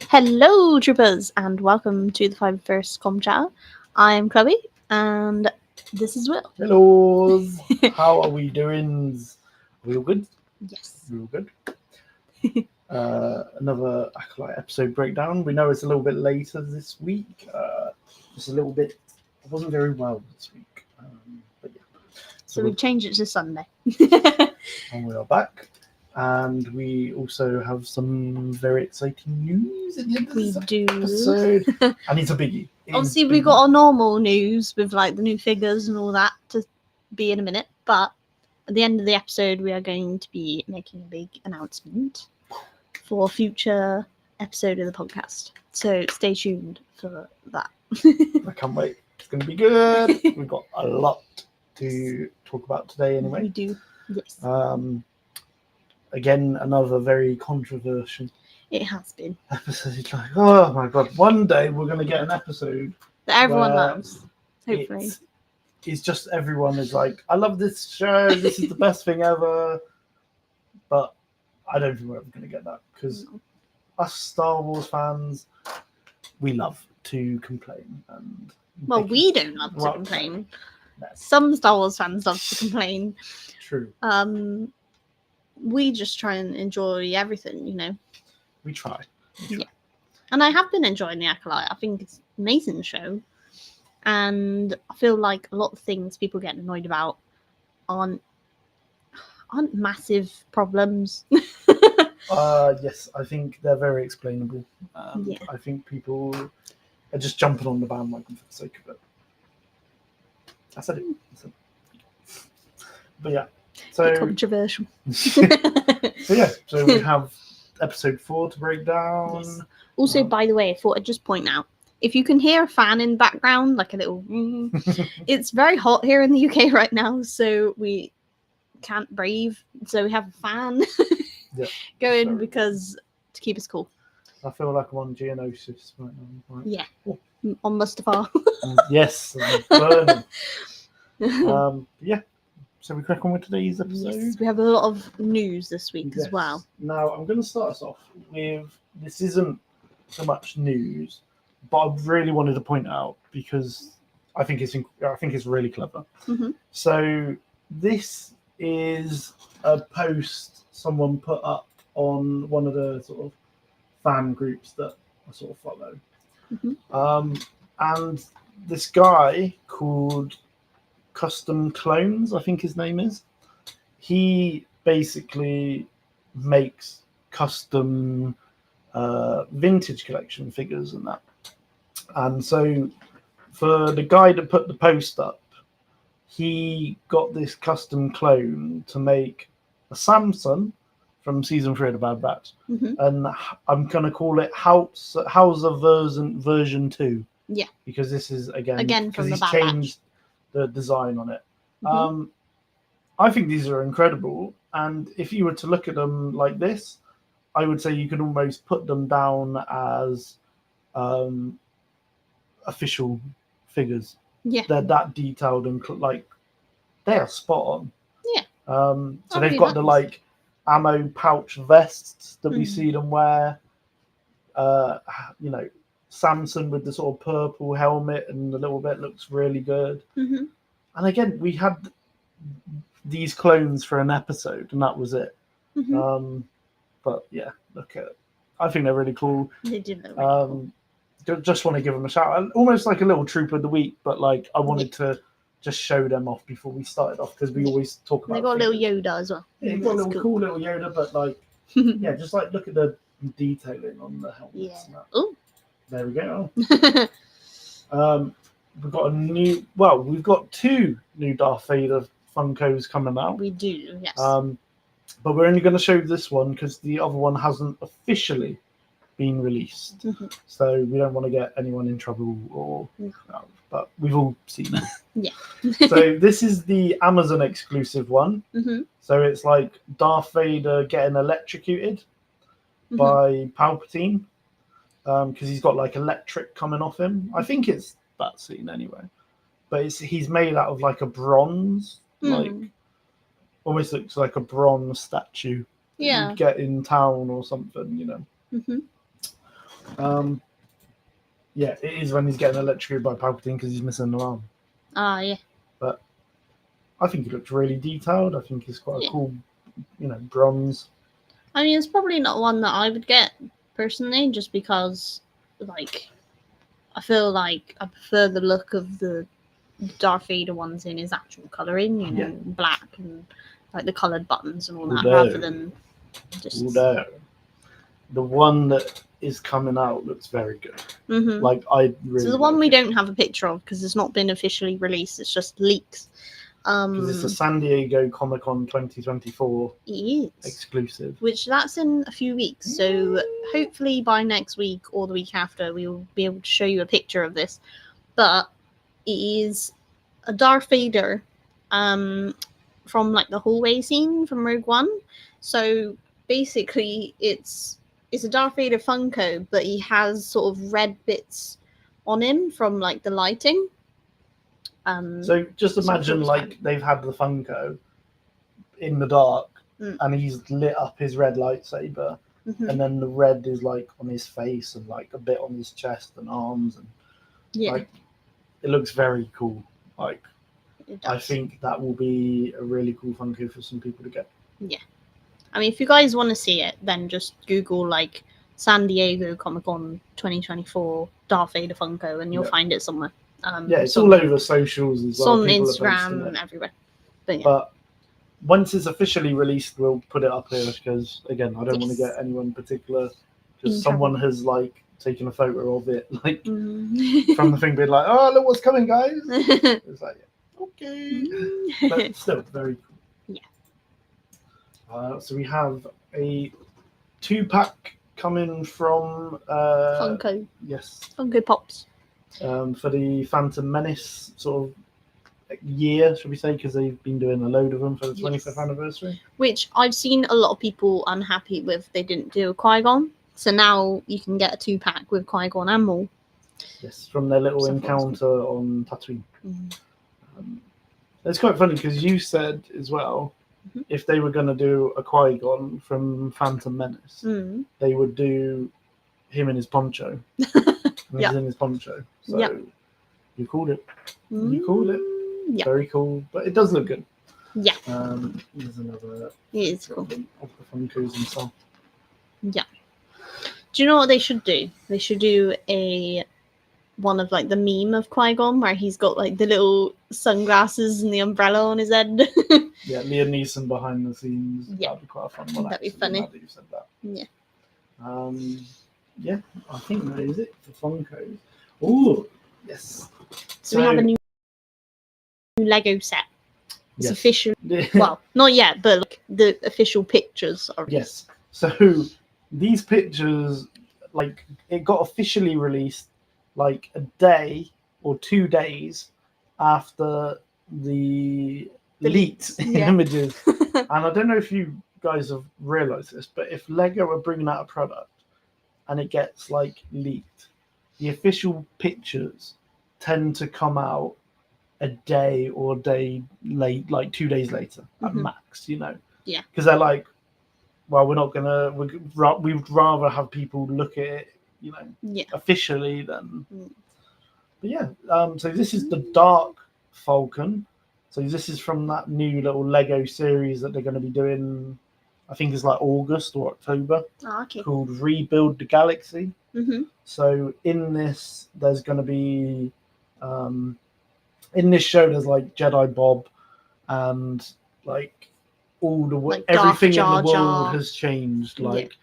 Hello, troopers, and welcome to the 5 First Com Chat. I'm Chloe, and this is Will. Hello, how are we doing? We all good? Yes. We all good? Another Acolyte episode breakdown. We know it's a little bit later this week. Just a little bit. I wasn't very well this week. But yeah. So we've changed it to Sunday. And we are back. And we also have some very exciting news at the end of We this do. episode. And it's a biggie. Obviously, we've got our normal news with like the new figures and all that to be in a minute, but at the end of the episode, we are going to be making a big announcement for a future episode of the podcast. So stay tuned for that. I can't wait. It's going to be good. We've got a lot to talk about today anyway. We do, yes. Again, another very controversial It has been. episode. Like, oh my god, one day we're going to get an episode That everyone where loves, hopefully. It's just everyone is like, I love this show, this is the best thing ever. But I don't think we're ever going to get that because us Star Wars fans, we love to complain. And Well, we don't love to complain. No. Some Star Wars fans love to complain. True. We just try and enjoy everything, you know. We try. Yeah. And I have been enjoying the Acolyte. I think it's an amazing show. And I feel like a lot of things people get annoyed about aren't massive problems. Yes, I think they're very explainable. Yeah. I think people are just jumping on the bandwagon for the sake of it. I said it. But yeah, so Controversial. so we have episode 4 to break down. Yes. Also, by the way, I thought I'd just point out, if you can hear a fan in the background, like a little, it's very hot here in the UK right now, so we can't breathe. So we have a fan going because to keep us cool. I feel like I'm on Geonosis right now. Right? Yeah, on Mustafar. Yes, I'm burning. Yeah. So we crack on with today's episode. Yes, we have a lot of news this week as well. Now I'm going to start us off with, this isn't so much news, but I really wanted to point out because I think it's really clever. Mm-hmm. So this is a post someone put up on one of the sort of fan groups that I sort of follow. Mm-hmm. And this guy called Custom Clones, I think his name is, he basically makes custom vintage collection figures and that. And so for the guy that put the post up, he got this custom clone to make a Samson from season 3 of The Bad Batch. Mm-hmm. And I'm going to call it Hauser version 2. Yeah. Because this is, again from because the he's Bad changed the design on it. Mm-hmm. I think these are incredible. And if you were to look at them like this, I would say you could almost put them down as official figures. Yeah. They're that detailed and like they are spot on. Yeah. So they've got the like ammo pouch vests that we see them wear. You know, Samson with the sort of purple helmet and a little bit looks really good. Mm-hmm. And again, we had these clones for an episode, and that was it. Mm-hmm. But yeah, look at it. I think they're really cool. They did look really cool. Just want to give them a shout. Almost like a little troop of the week, but like I wanted to just show them off before we started off because we always talk about. They got a little Yoda as well. Yeah, they've got a little cool little Yoda, but like yeah, just like look at the detailing on the helmets. Yeah. And that. Oh. There we go. We've got 2 new Darth Vader Funkos coming out. We do, yes. But we're only going to show this one because the other one hasn't officially been released. Mm-hmm. So we don't want to get anyone in trouble but we've all seen it. Yeah. So this is the Amazon exclusive one. Mm-hmm. So it's like Darth Vader getting electrocuted by Palpatine. Because he's got like electric coming off him. I think it's that scene anyway. But he's made out of like a bronze, like almost looks like a bronze statue. Yeah. You'd get in town or something, you know. Mm-hmm. Yeah, it is when he's getting electrocuted by Palpatine because he's missing an arm. Ah, yeah. But I think it looks really detailed. I think it's quite Yeah. a cool, bronze. I mean, it's probably not one that I would get personally, just because, like, I feel like I prefer the look of the Darth Vader ones in his actual colouring, black and like the coloured buttons and all that, rather than just. Although the one that is coming out looks very good. Mm-hmm. Like, I really. So the one we don't have a picture of because it's not been officially released; it's just leaks. Because it's a San Diego Comic-Con 2024 exclusive. Which that's in a few weeks. So hopefully by next week or the week after, we will be able to show you a picture of this. But it is a Darth Vader from like the hallway scene from Rogue One. So basically it's a Darth Vader Funko, but he has sort of red bits on him from like the lighting. So just imagine like they've had the Funko in the dark and he's lit up his red lightsaber, and then the red is like on his face and like a bit on his chest and arms, and like it looks very cool. Like I think that will be a really cool Funko for some people to get. Yeah. I mean, if you guys want to see it, then just Google like San Diego Comic-Con 2024 Darth Vader Funko and you'll find it somewhere. It's all over socials as well. It's on Instagram and everywhere. But once it's officially released, we'll put it up here because, again, I don't want to get anyone particular because someone has like taken a photo of it, like from the thing, being like, "Oh, look what's coming, guys!" It's like, okay, but still very cool. Yeah. So we have a 2-pack coming from Funko. Yes. Funko Pops. For the Phantom Menace sort of year, should we say, because they've been doing a load of them for the 25th anniversary. Which I've seen a lot of people unhappy with. They didn't do a Qui-Gon, so now you can get a 2-pack with Qui-Gon and Maul. Yes, from their little encounter on Tatooine. It's quite funny because you said as well, if they were going to do a Qui-Gon from Phantom Menace, they would do him in his poncho. He's in his poncho. So you called it. You called it. Yeah. Very cool. But it does look good. Yeah. There's another. It is cool. Of the Funkos and stuff. Yeah. Do you know what they should do? They should do one of like the meme of Qui-Gon where he's got like the little sunglasses and the umbrella on his head. Yeah, Liam Neeson behind the scenes. Yeah. That'd be quite a fun one. That'd be funny. Now that you said that. Yeah. Yeah, I think that is it for Funkos. Oh, yes. So we have a new Lego set. It's official. Well, not yet, but like, the official pictures are. Yes. So these pictures, like, it got officially released like a day or 2 days after the leaked images. And I don't know if you guys have realized this, but if Lego are bringing out a product and it gets like leaked, the official pictures tend to come out a day or a day late, like 2 days later at max, Yeah. Because they're like, well, we would rather have people look at it, officially than. But yeah, so this is the Dark Falcon. So this is from that new little Lego series that they're going to be doing. I think it's like August or October. Oh, okay. Called Rebuild the Galaxy. So in this, there's going to be, in this show, there's like Jedi Bob, and like all the like everything in the world has changed. Like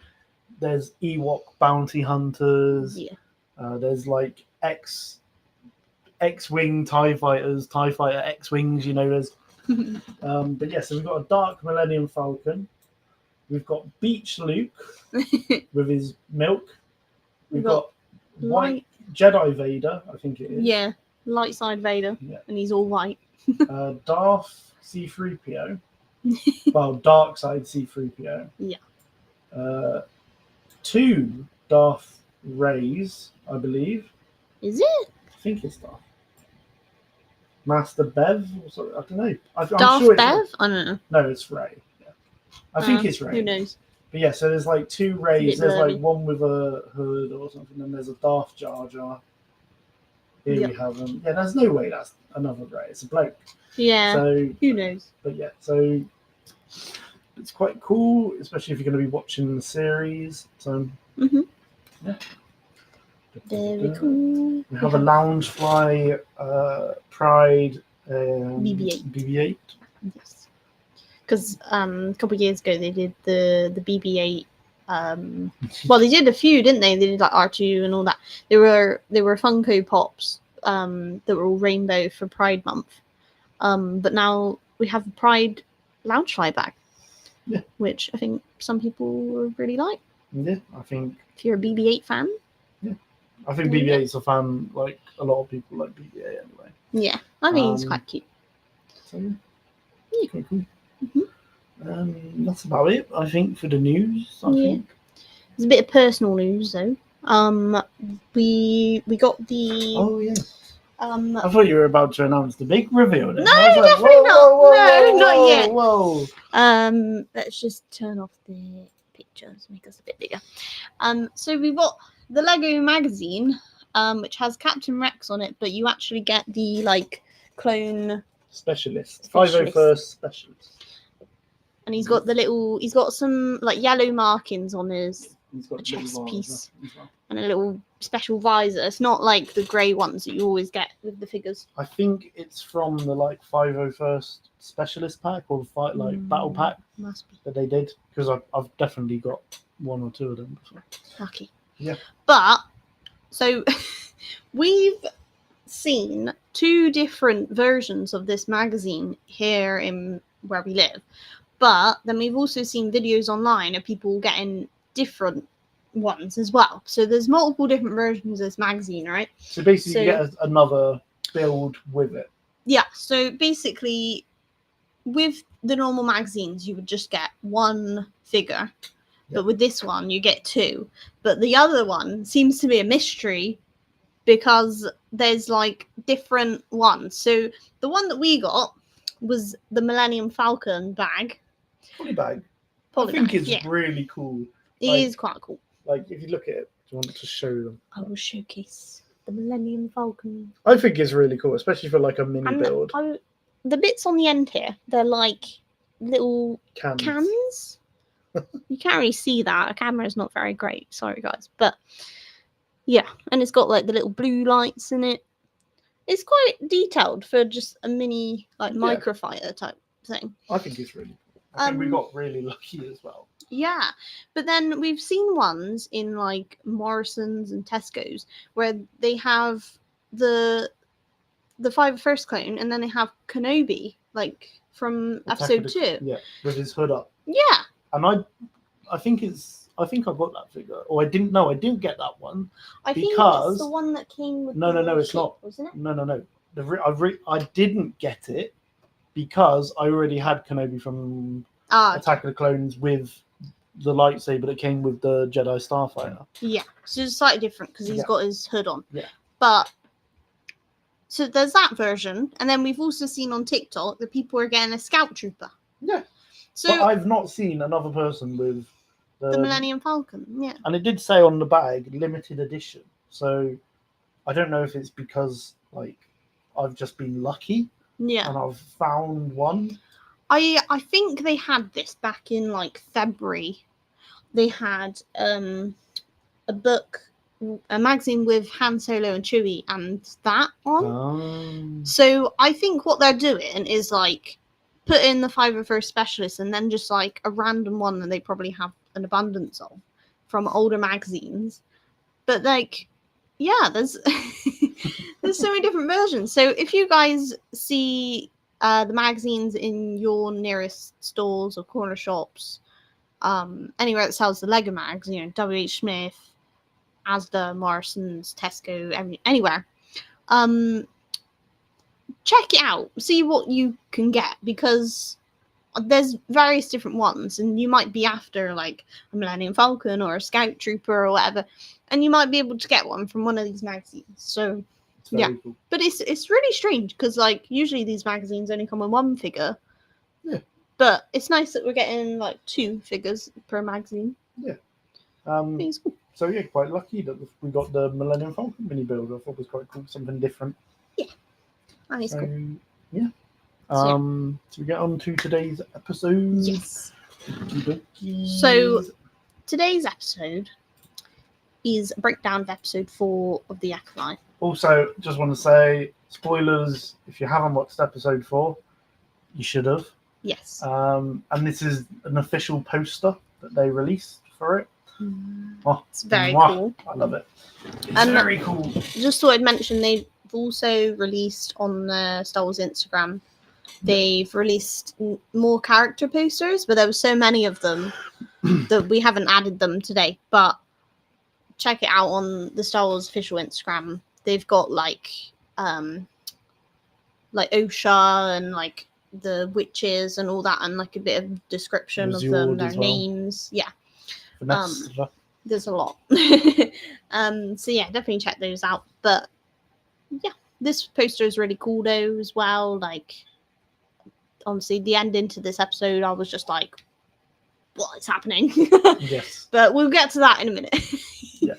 there's Ewok bounty hunters. There's like X-wing TIE fighters, TIE fighter X-wings. There's. But yeah, so we've got a Dark Millennium Falcon. We've got Beach Luke with his milk. We've got White Jedi Vader, I think it is. Yeah, light side Vader, and he's all white. Darth C-3PO. Well, dark side C-3PO. Yeah. 2 Darth Rays, I believe. Is it? I think it's Darth. Master Bev? Or something, I don't know. I'm Darth sure Bev? I don't know. No, it's Ray. I think it's Ray. Who knows? But yeah, so there's like two Rays. bit There's blurry. like one with a hood or something, and there's a Darth Jar Jar. Here Yep. we have them. Yeah, there's no way that's another Ray. It's a bloke. Yeah. So, Who knows? but yeah, so it's quite cool, especially if you're going to be watching the series. So, Mm-hmm. yeah. Very cool. We have a Loungefly Pride BB-8. BB-8. Yes. Because a couple of years ago they did the BB-8. Well, they did a few, didn't they? They did like R2 and all that. They were Funko Pops that were all rainbow for Pride Month. But now we have the Pride Loungefly bag, Yeah. which I think some people would really like. Yeah, I think If you're a BB-8 fan. I think BB-8's a fan. Like a lot of people like BB-8 anyway. Yeah, I think it's quite cute. So yeah, quite cool. Mhm. That's about it, I think, for the news. I think. There's a bit of personal news though. We got the. Oh yeah. I thought you were about to announce the big reveal. Then. No, I was like, definitely not. No, not yet. Whoa. Let's just turn off the pictures, make us a bit bigger. So we've got the Lego magazine, which has Captain Rex on it, but you actually get the like clone Specialist. Specialist. 501st Specialist. And he's got some like yellow markings on his He's got chest little piece as well. and a little special visor. It's not like the grey ones that you always get with the figures. I think it's from the like 501st Specialist pack or battle pack Must be. that they did, because I've definitely got one or two of them before. Lucky. Yeah. But so we've seen two different versions of this magazine here in where we live. But then we've also seen videos online of people getting different ones as well. So there's multiple different versions of this magazine, right? So basically you get another build with it. Yeah, so basically with the normal magazines you would just get one figure. Yep. But with this one you get two. But the other one seems to be a mystery because there's like different ones. So the one that we got was the Millennium Falcon bag. Polybag. I think it's really cool. It is quite cool. Like, if you look at it, do you want to show them? I will showcase the Millennium Falcon. I think it's really cool, especially for like a mini build. The bits on the end here, they're like little cans. You can't really see that. A camera's not very great. Sorry, guys. But yeah, and it's got like the little blue lights in it. It's quite detailed for just a mini like microfighter type thing. I think it's really cool. I think we got really lucky as well. Yeah, but then we've seen ones in like Morrison's and Tesco's where they have the 501st clone and then they have Kenobi like from episode 2. Yeah, with his hood up. Yeah. And I think I got that figure, or I didn't get that one. I think it's the one that came with. No, it's not. Wasn't it? No. I didn't get it because I already had Kenobi from Attack of the Clones with the lightsaber that came with the Jedi Starfighter. Yeah, so it's slightly different because he's got his hood on. Yeah. But so there's that version, and then we've also seen on TikTok that people are getting a Scout Trooper. Yeah. So but I've not seen another person with the Millennium Falcon. Yeah. And it did say on the bag limited edition, so I don't know if it's because like I've just been lucky. Yeah. And I've found one. I think they had this back in like February. They had a magazine with Han Solo and Chewie and that on. So I think what they're doing is like put in the 501st Specialist and then just like a random one that they probably have an abundance of from older magazines. But like, yeah, there's there's so many different versions. So if you guys see the magazines in your nearest stores or corner shops, anywhere that sells the Lego mags, WH Smith, Asda, Morrison's, Tesco, anywhere, check it out, see what you can get, because there's various different ones, and you might be after like a Millennium Falcon or a Scout Trooper or whatever, and you might be able to get one from one of these magazines. So yeah, cool. But it's really strange because like usually these magazines only come with one figure. Yeah. But it's nice that we're getting like 2 figures per magazine. I think it's cool. So yeah, quite lucky that we got the Millennium Falcon mini build. I thought it was quite cool, something different. I think it's So cool. yeah. So, So we get on to today's episode. Yes. Okey-dokey. So today's episode is a breakdown of episode 4 of the Acolyte. Also, just want to say, spoilers, if you haven't watched episode 4, you should have. Yes. And this is an official poster that they released for it. It's very cool. I love it. It's And very cool. Just thought I'd mention they've also released on the Star Wars Instagram. They've released more character posters, but there were so many of them that we haven't added them today. But check it out on the Star Wars official Instagram. They've got like Osha and like the witches and all that, and like a bit of description of them, their names. Yeah. There's a lot. So yeah, definitely check those out. But yeah, this poster is really cool though as well. Like, honestly, the ending to this episode, I was just like, what is happening? Yes. But we'll get to that in a minute. Yeah.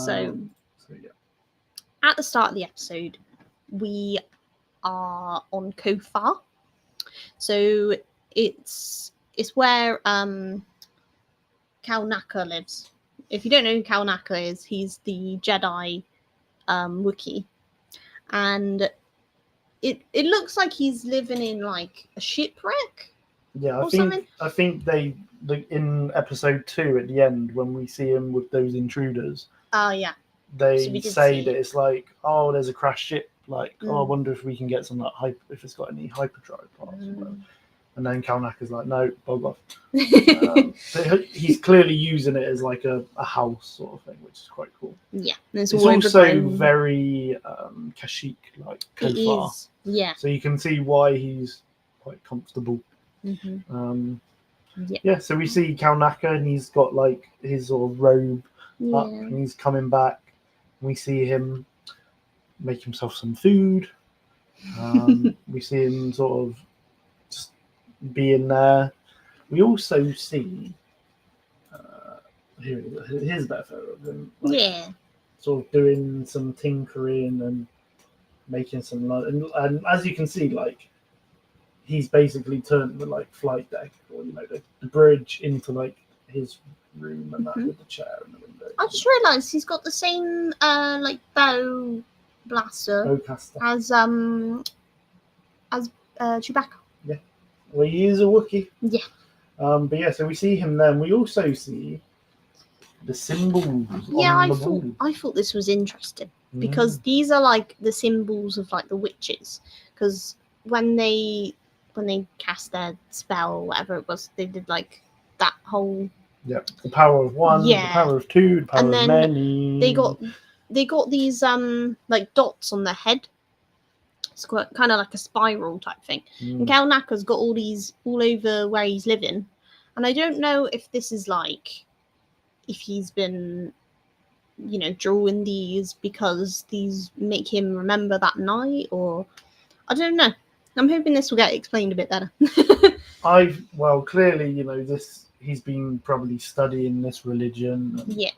So Yeah. At the start of the episode, we are on Kofar. So it's where Cal Naka lives. If you don't know who Cal Naka is, he's the Jedi Wookiee. And it looks like he's living in like a shipwreck. Yeah, something. I think they in episode 2 at the end when we see him with those intruders. Oh yeah. They So we did say see that it's like, oh, there's a crashed ship. Like, oh, I Mm. wonder if we can get some like if it's got any hyperdrive parts. Or whatever. And then Kalnaka's like, no, bug off. So he's clearly using it as like a house sort of thing, which is quite cool. Yeah. It's also very Kashyyyk like It Kofar. is. Yeah. So you can see why he's quite comfortable. Mm-hmm. Yeah, so we see Kalnaka and he's got like his sort of robe up Yeah. and he's coming back. We see him make himself some food. We see him sort of just being there. We also see here's a better photo of him. Like, Yeah. sort of doing some tinkering and making some and as you can see, like he's basically turned the like flight deck or the bridge into like his room and that with the chair and the window. I just realised he's got the same like bow blaster Bowcaster. as Chewbacca. Well, he is a Wookiee. Yeah. But yeah, so we see him then. We also see the symbols. Yeah, on the wall. I thought this was interesting because these are like the symbols of like the witches. Because when they cast their spell or whatever it was, they did like that whole. Yeah, the power of one, Yeah. the power of two, the power And of then many. They got these like dots on their head. It's quite kind of like a spiral type thing. And Cal Naka's got all these all over where he's living, and I don't know if this is like if he's been, drawing these because these make him remember that night, or I don't know. I'm hoping this will get explained a bit better. Clearly, he's been probably studying this religion. And, Yeah.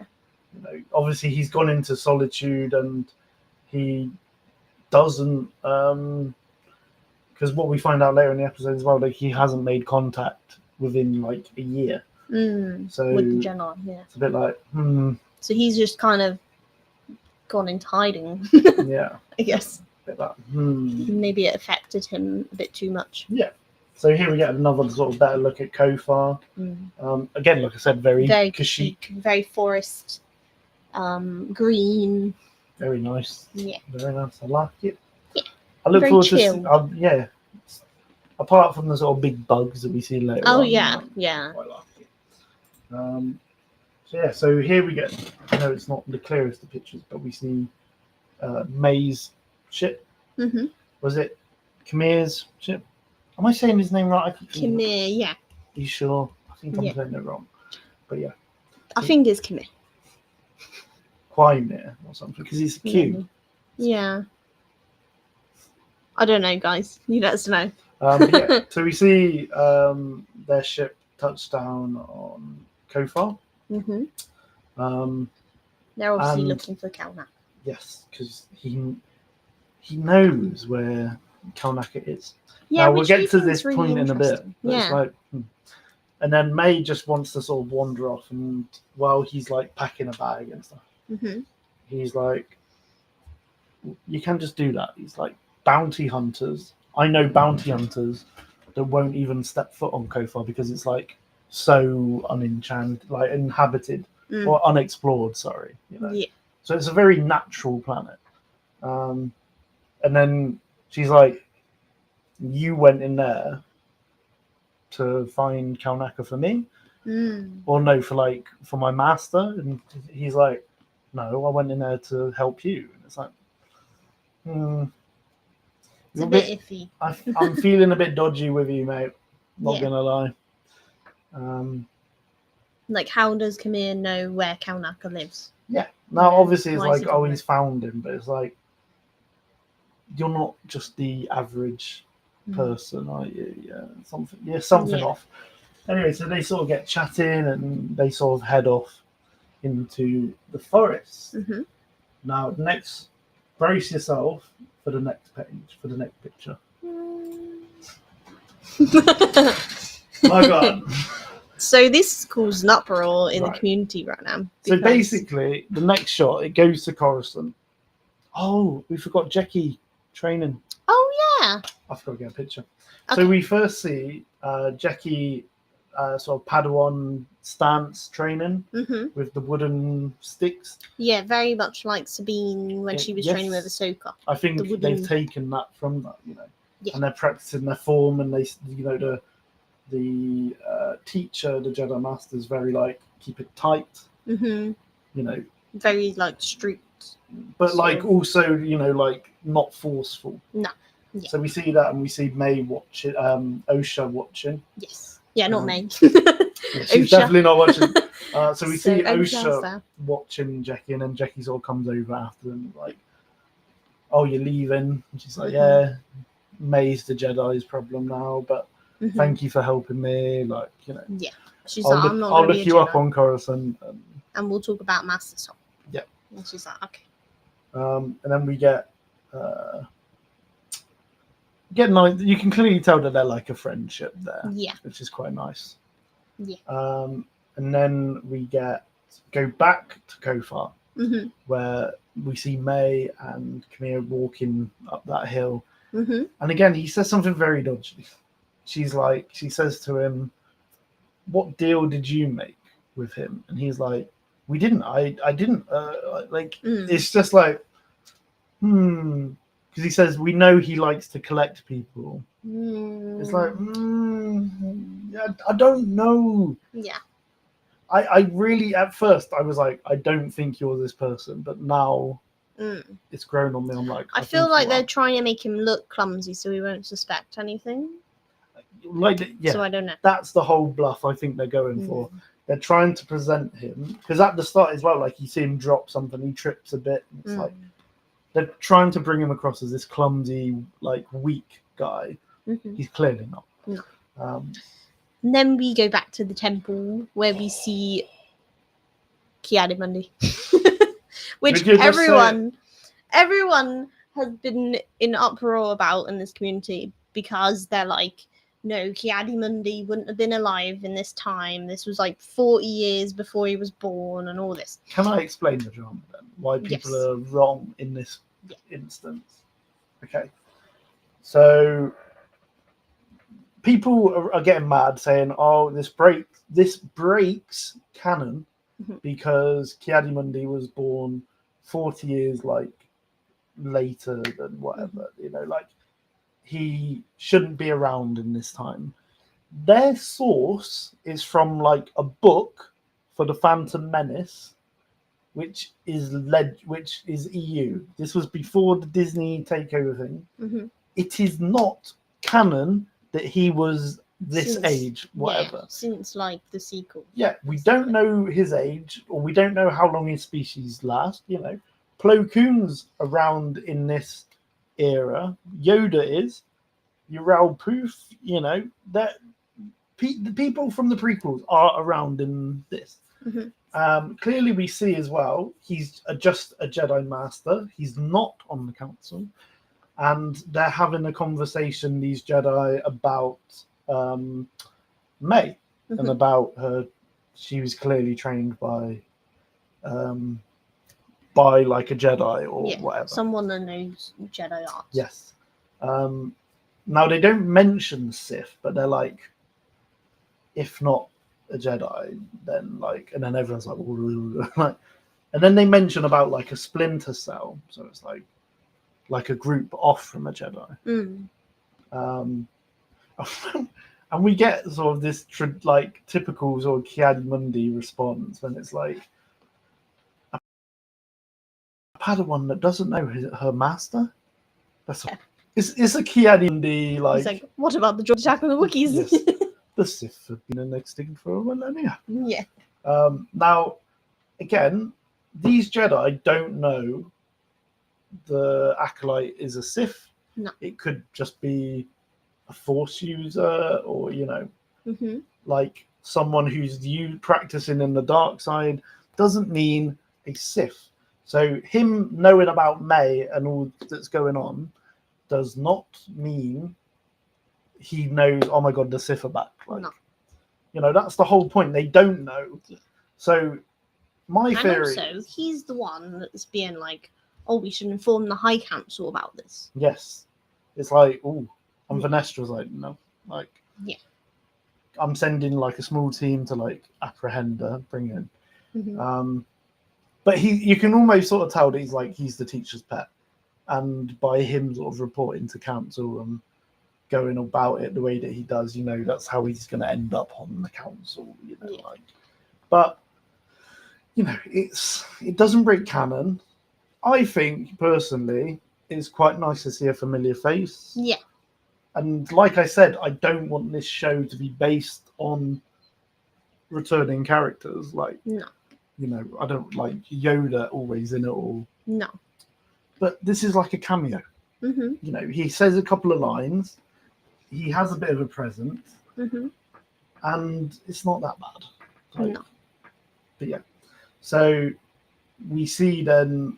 Obviously he's gone into solitude and he doesn't because what we find out later in the episode as well, like he hasn't made contact within like a year. So with the Jedi, yeah. It's a bit like So he's just kind of gone into hiding. Yeah. I guess. A bit like Maybe it affected him a bit too much. Yeah. So here we get another sort of better look at Kofar. Again, like I said, very Kashyyyk. Very forest, green. Very nice. Yeah. Very nice. I like it. Yeah. I look Very forward chill. to yeah. Apart from the sort of big bugs that we see later. Oh on, yeah, I yeah. quite like it. So yeah, so here we get. I know it's not the clearest of pictures, but we see May's ship. Mm-hmm. Was it Khmer's ship? Am I saying his name right? Khmer, yeah. Are you sure? I think I'm Yeah. saying it wrong. But yeah, I think it's Khmer. Quaimir or something because he's cute. Yeah. I don't know, guys. You let us know. But yeah, so we see their ship touch down on Kofar. Hmm. Um, They're obviously And- looking for Kalnak. yes, because he knows where Kalnaka is. Yeah, Now we'll which get we to think this is really point in a bit. interesting. But it's Yeah. like, and then May just wants to sort of wander off, and while he's like packing a bag and stuff, Hmm. he's like, you can't just do that. He's like, bounty hunters. I know bounty hunters that won't even step foot on Kofar because it's like so unenchanted, like inhabited or unexplored. Sorry, you know. Yeah. So it's a very natural planet. And then she's like, you went in there to find Kalnaka for me, or no, for my master. And he's like, no, I went in there to help you. And it's like, It's a bit iffy. I'm feeling a bit dodgy with you, mate. Not Yeah. gonna lie. Like, how does Kamir know where Kalnaka lives? Yeah. Now, Yeah. obviously, it's Why is like, he oh, doing he's it? found him, but it's like, you're not just the average person, are you? Yeah, something Yeah. off. Anyway, so they sort of get chatting and they sort of head off into the forest. Hmm. Now, next, brace yourself for the next page, for the next picture. My God. So this caused an uproar in Right. the community right now. So because- basically, the next shot, it goes to Coruscant. Oh, we forgot Jackie training. Oh yeah. I forgot to get a picture. Okay. So we first see Jackie sort of Padawan stance training Hmm. with the wooden sticks. Yeah, very much like Sabine when she was training with Yes. Ahsoka. I think The wooden- they've taken that from that, you know, Yeah. and they're practicing their form, and they, you know, the teacher, the Jedi Master, is very like keep it tight, Hmm. you know, Very like strict. but Sort like of. also, you know, like not forceful. No. Yeah. So we see that, and we see May watching, Osha watching. Yes. Yeah, not me. Yeah, she's Osha. definitely not watching. So we see Osha's Osha there. watching Jackie, and then Jackie sort of comes over after them, like, "Oh, you're leaving?" And she's like, "Yeah, May's the Jedi's problem now, but Mhm. thank you for helping me." Like, you know, Yeah. She's I'll like, I'm not look going to be a you Jedi. up on Coruscant. And we'll talk about Master Swap. Yeah. And she's like, okay. And then we get nice. You can clearly tell that they're like a friendship there, Yeah. which is quite nice. Yeah. And then we go back to Kofar, Mhm. where we see May and Camille walking up that hill. Mhm. And again, he says something very dodgy. She says to him, "What deal did you make with him?" And he's like, "We didn't. I didn't. It's just like, because he says we know he likes to collect people. It's like, yeah, I don't know. Yeah. I really, at first, I was like, I don't think you're this person, but now it's grown on me. I'm like, I feel like they're trying to make him look clumsy so he won't suspect anything. yeah. So I don't know. That's the whole bluff I think they're going for. They're trying to present him, because at the start as well, like you see him drop something, he trips a bit. And it's like they're trying to bring him across as this clumsy, like weak guy. Mhm. He's clearly not. No. And then we go back to the temple where we see Kiadimundi, which everyone has been in uproar about in this community because they're like, no, Kiadimundi wouldn't have been alive in this time. This was like 40 years before he was born and all this. Can I explain the drama then? Why people Yes. are wrong in this instance? Okay. So people are getting mad saying, oh, this breaks canon because Kiadimundi was born 40 years later than whatever, you know, like he shouldn't be around in this time. Their source is from like a book for the Phantom Menace, which is EU. This was before the Disney takeover thing. It is not canon that he was this age, whatever. Yeah, since like the sequel. Yeah, we don't know his age, or we don't know how long his species lasts. You know, Plo Koon's around in this era. Yoda is. Ural Poof, that the people from the prequels are around in this. Clearly, we see as well he's just a Jedi Master. He's not on the Council, and they're having a conversation. These Jedi about May and about her. She was clearly trained by like a Jedi or whatever. Someone that knows Jedi arts. Yes. Now they don't mention Sith, but they're like, if not a Jedi, then like, and then everyone's like, like, and then they mention about like a splinter cell, so it's like a group off from a Jedi. And we get sort of this like typical sort of Ki-Adi-Mundi response when it's like a Padawan that doesn't know her master. That's it's a Ki-Adi-Mundi like. It's like, what about the George Attack on the Wookiees? Yes. The Sith have been extinct for a millennia. Yeah. Now, again, these Jedi don't know the Acolyte is a Sith. No. It could just be a Force user, or like someone who's practicing in the dark side. Doesn't mean a Sith. So him knowing about May and all that's going on does not mean he knows, oh my god, the Sith are back. Like, no. That's the whole point. They don't know. So my theory. And also, he's the one that's being like, oh, we should inform the High Council about this. Yes. It's like, oh, and Vanestra's like, no. Like, yeah. I'm sending like a small team to like apprehend her, bring in. But you can almost sort of tell that he's the teacher's pet. And by him sort of reporting to council and going about it the way that he does, that's how he's going to end up on the council. But it doesn't break canon. I think personally, it's quite nice to see a familiar face. Yeah. And like I said, I don't want this show to be based on returning characters. Like, no. I don't like Yoda always in it all. No. But this is like a cameo. He says a couple of lines. He has a bit of a presence. And it's not that bad. No. But yeah. So we see then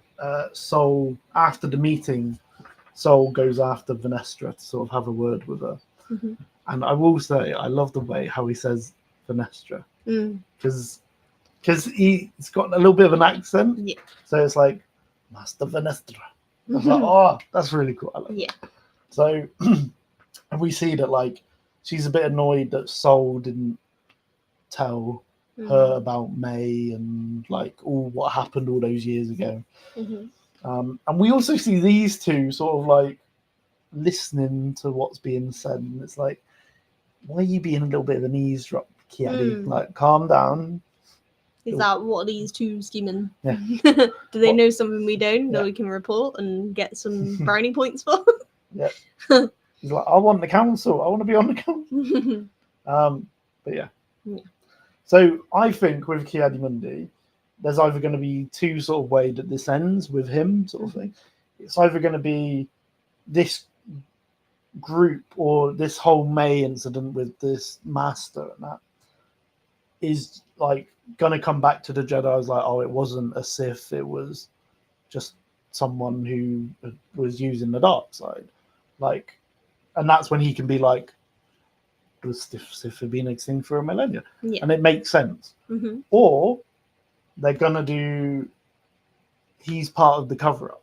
Sol, after the meeting, Sol goes after Vanestra to sort of have a word with her. And I will say, I love the way how he says Vanestra. Because he's got a little bit of an accent. Yeah. So it's like, Master Vanestra. I was like, oh, that's really cool. I like that. So and we see that like she's a bit annoyed that Sol didn't tell her about May and like all what happened all those years ago. And we also see these two sort of like listening to what's being said, and it's like, why are you being a little bit of an eavesdrop, Ki-Adi? Like, calm down. Is that what these two scheming? Yeah. Do they know something we don't that we can report and get some brownie points for? Yeah. He's like, I want the council. I want to be on the council. But yeah. So I think with Ki-Adi-Mundi, there's either going to be two sort of way that this ends with him sort of thing. It's either going to be this group or this whole May incident with this master and that is like going to come back to the Jedi. I was like, oh, it wasn't a Sith. It was just someone who was using the dark side. Like, and that's when he can be like, the Sith have been extinct for a millennia. Yeah. And it makes sense. Or they're going to do, he's part of the cover-up.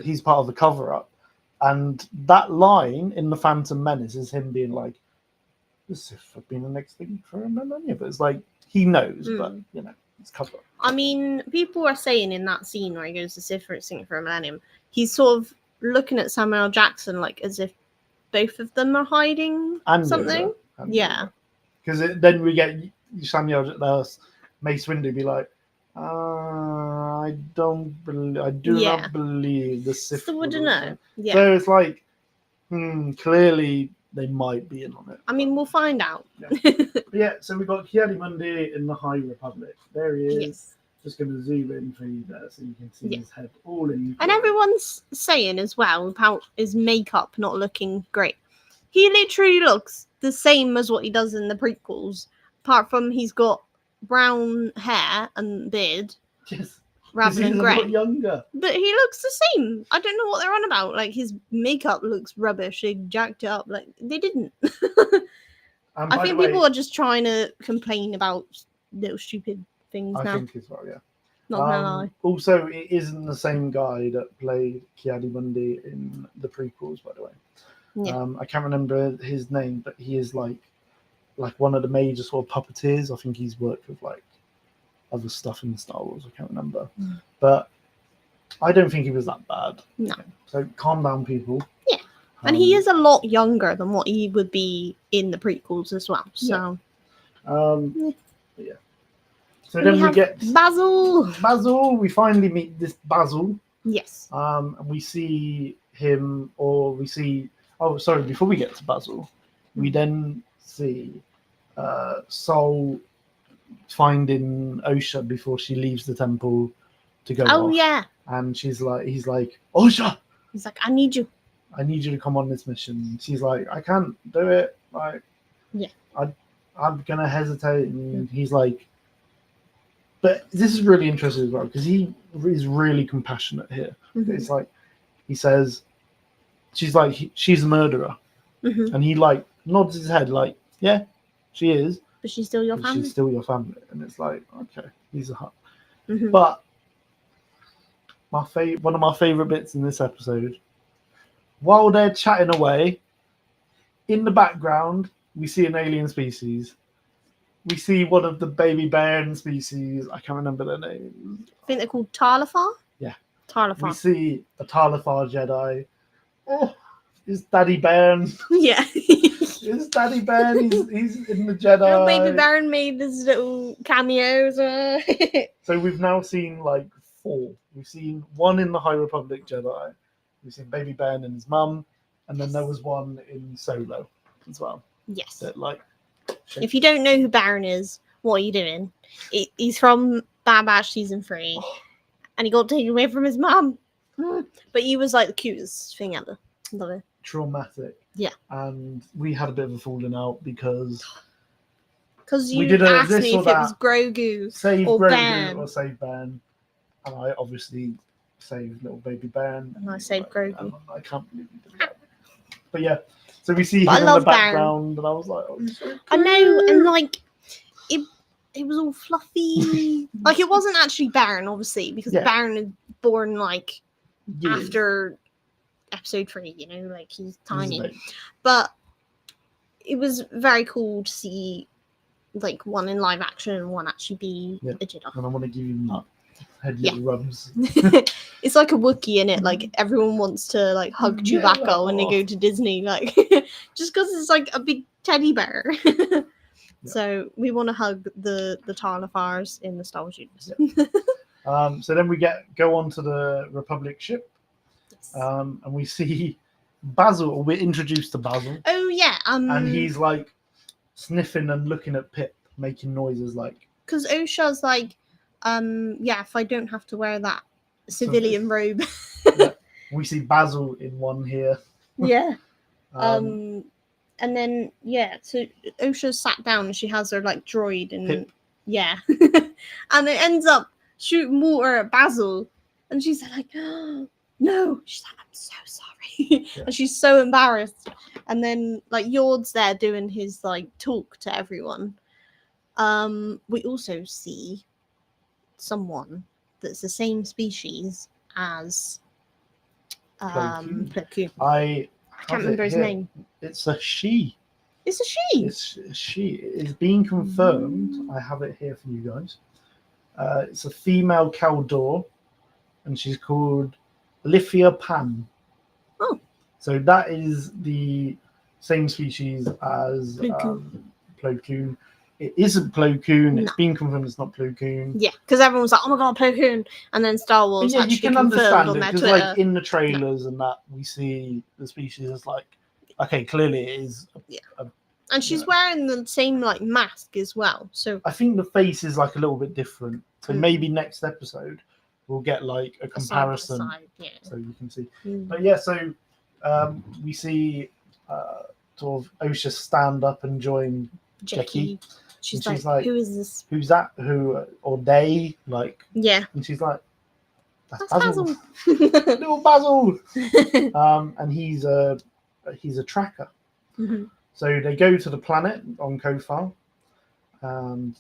He's part of the cover-up. And that line in The Phantom Menace is him being like, the Sith have been extinct for a millennia. But it's like, he knows, but, it's cover-up. I mean, people are saying in that scene where he goes to Sith are extinct for a millennium, he's sort of looking at Samuel L. Jackson like as if both of them are hiding something. Yeah. Because then we get Samuel Mace Windu be like, I do not believe the Sith. So wouldn't know. Yeah. So it's like, clearly they might be in on it. I mean, we'll find out. Yeah. So we've got Ki-Adi-Mundi in the High Republic. There he is. Yes. Just going to zoom in for you there so you can see his head all in. And everyone's saying as well about his makeup not looking great. He literally looks the same as what he does in the prequels, apart from he's got brown hair and beard Yes. rather He's than a lot grey. younger. But he looks the same. I don't know what they're on about. Like, his makeup looks rubbish. They jacked it up. Like, they didn't. And I by think the way, people are just trying to complain about little stupid things I now. think as well, yeah. Not gonna lie. Also, it isn't the same guy that played Ki-Adi-Mundi in the prequels, by the way. Yeah. I can't remember his name, but he is like one of the major sort of puppeteers. I think he's worked with like other stuff in Star Wars. I can't remember, but I don't think he was that bad. No. So calm down, people. Yeah. And he is a lot younger than what he would be in the prequels as well. So. Yeah. So then we get Basil. Basil. We finally meet this Basil. Yes. And we see him, or we see. Oh, sorry. Before we get to Basil, we then see Sol finding Osha before she leaves the temple to go. Oh off. yeah. And he's like, Osha. He's like, I need you to come on this mission. She's like, I can't do it. Like, yeah, I'm gonna hesitate. And he's like, but this is really interesting as well because he is really compassionate here. Mm-hmm. It's like he says, she's like, she's a murderer, and he like nods his head like, yeah, she is, but she's still your family. She's still your family, and it's like, okay, he's a hut. Mm-hmm. But one of my favorite bits in this episode, while they're chatting away, in the background we see an alien species. We see one of the baby baron species. I can't remember their names. I think they're called Tarlafar. Yeah. Tarlafar. We see a Tarlafar Jedi. Oh, it's Daddy Baron. Yeah. It's Daddy Baron. He's in the Jedi. Little baby baron made this little cameos. So we've now seen like 4. We've seen one in the High Republic Jedi. We've seen Baby Baron and his mum. And then there was one in Solo as well. Yes. That like. If you don't know who Baron is, what are you doing? He's from Bad Batch season 3, and he got taken away from his mum. But he was like the cutest thing ever. Love it. Traumatic. Yeah. And we had a bit of a falling out because you did asked this me or if that. it was Grogu Save or Grogu Ben. or save Ben. And I obviously saved little baby Ben. And I saved Grogu. And I can't believe you did that. But yeah. So we see him But I in the love background, and I was like, "Oh, he's so I know, and like it was all fluffy. Like it wasn't actually Baron, obviously, because Baron is born like after episode 3. You know, like he's tiny. But it was very cool to see like one in live action and one actually be a Jedi. And I want to give you that head little rubs. It's like a Wookiee in it. Like everyone wants to like hug Chewbacca when they go to Disney, like just because it's like a big teddy bear. So we want to hug the Tarlafars in the Star Wars universe. So then we go on to the Republic ship, and we see Basil. Or we're introduced to Basil. Oh yeah, and he's like sniffing and looking at Pip, making noises like. Because Osha's like, if I don't have to wear that civilian robe. We see Basil in one here. Yeah. And then so Osha sat down and she has her like droid and Pip. and it ends up shooting water at Basil, and she's like, oh, no, she's like, I'm so sorry, and she's so embarrassed. And then like Yord's there doing his like talk to everyone. We also see someone that's the same species as Plo Koon. I can't remember his name. It's a she. It's a she. It's a she. It's being confirmed. I have it here for you guys. It's a female Caldor, and she's called Lithia Pan. Oh. So that is the same species as Plo Koon. It isn't Plo Koon. It's been confirmed it's not Plo Koon. Yeah, because everyone was like, oh my god, Plo Koon. And then Star Wars actually you can confirmed understand on it, their because Twitter. like in the trailers and that, we see the species as like, okay, clearly it is. And she's wearing the same like mask as well. So I think the face is like a little bit different. So maybe next episode we'll get like a comparison, side, so you can see. Mm. But yeah, so we see sort of OSHA stand up and join Jackie. She's And she's like, like, who is this? who's that? Who or they? Like, Yeah. and she's like, that's That's Basil. Basil. Little Basil. And he's a tracker. Mhm. So they go to the planet on Kofar, and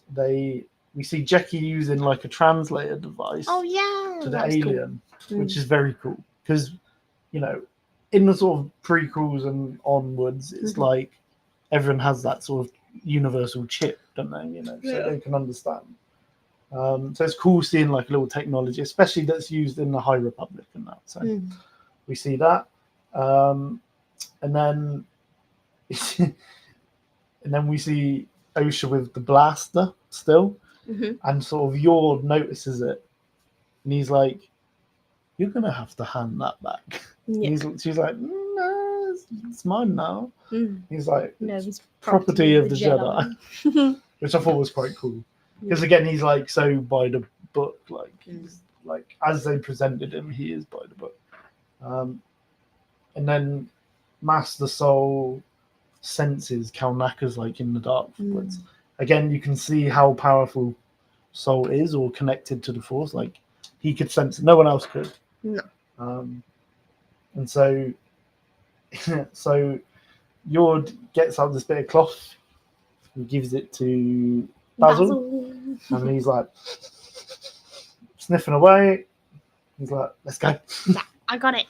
we see Jackie using like a translator device Oh yeah. to the that was alien, cool. which is very cool because, you know, in the sort of prequels and onwards, it's Mhm. like everyone has that sort of universal chip, don't they? You know, so Yeah. they can understand. So it's cool seeing like a little technology, especially that's used in the High Republic and that. So we see that, and then we see OSHA with the blaster still, Mhm. and sort of Yord notices it, and he's like, "You're gonna have to hand that back." Yeah. She's like, "No, it's mine now." Mm. He's like, No, "It's it's property of the Jedi," Jedi. which I thought was quite cool. Because again, he's like so by the book, like he's like as they presented him, he is by the book. And then Master Soul senses Kalnaka's like in the dark woods. Again, you can see how powerful Soul is, or connected to the Force. Like he could sense it, no one else could. No. And so, so Yord gets out this bit of cloth and gives it to Basil. And he's like sniffing away. He's like, let's go. I got it.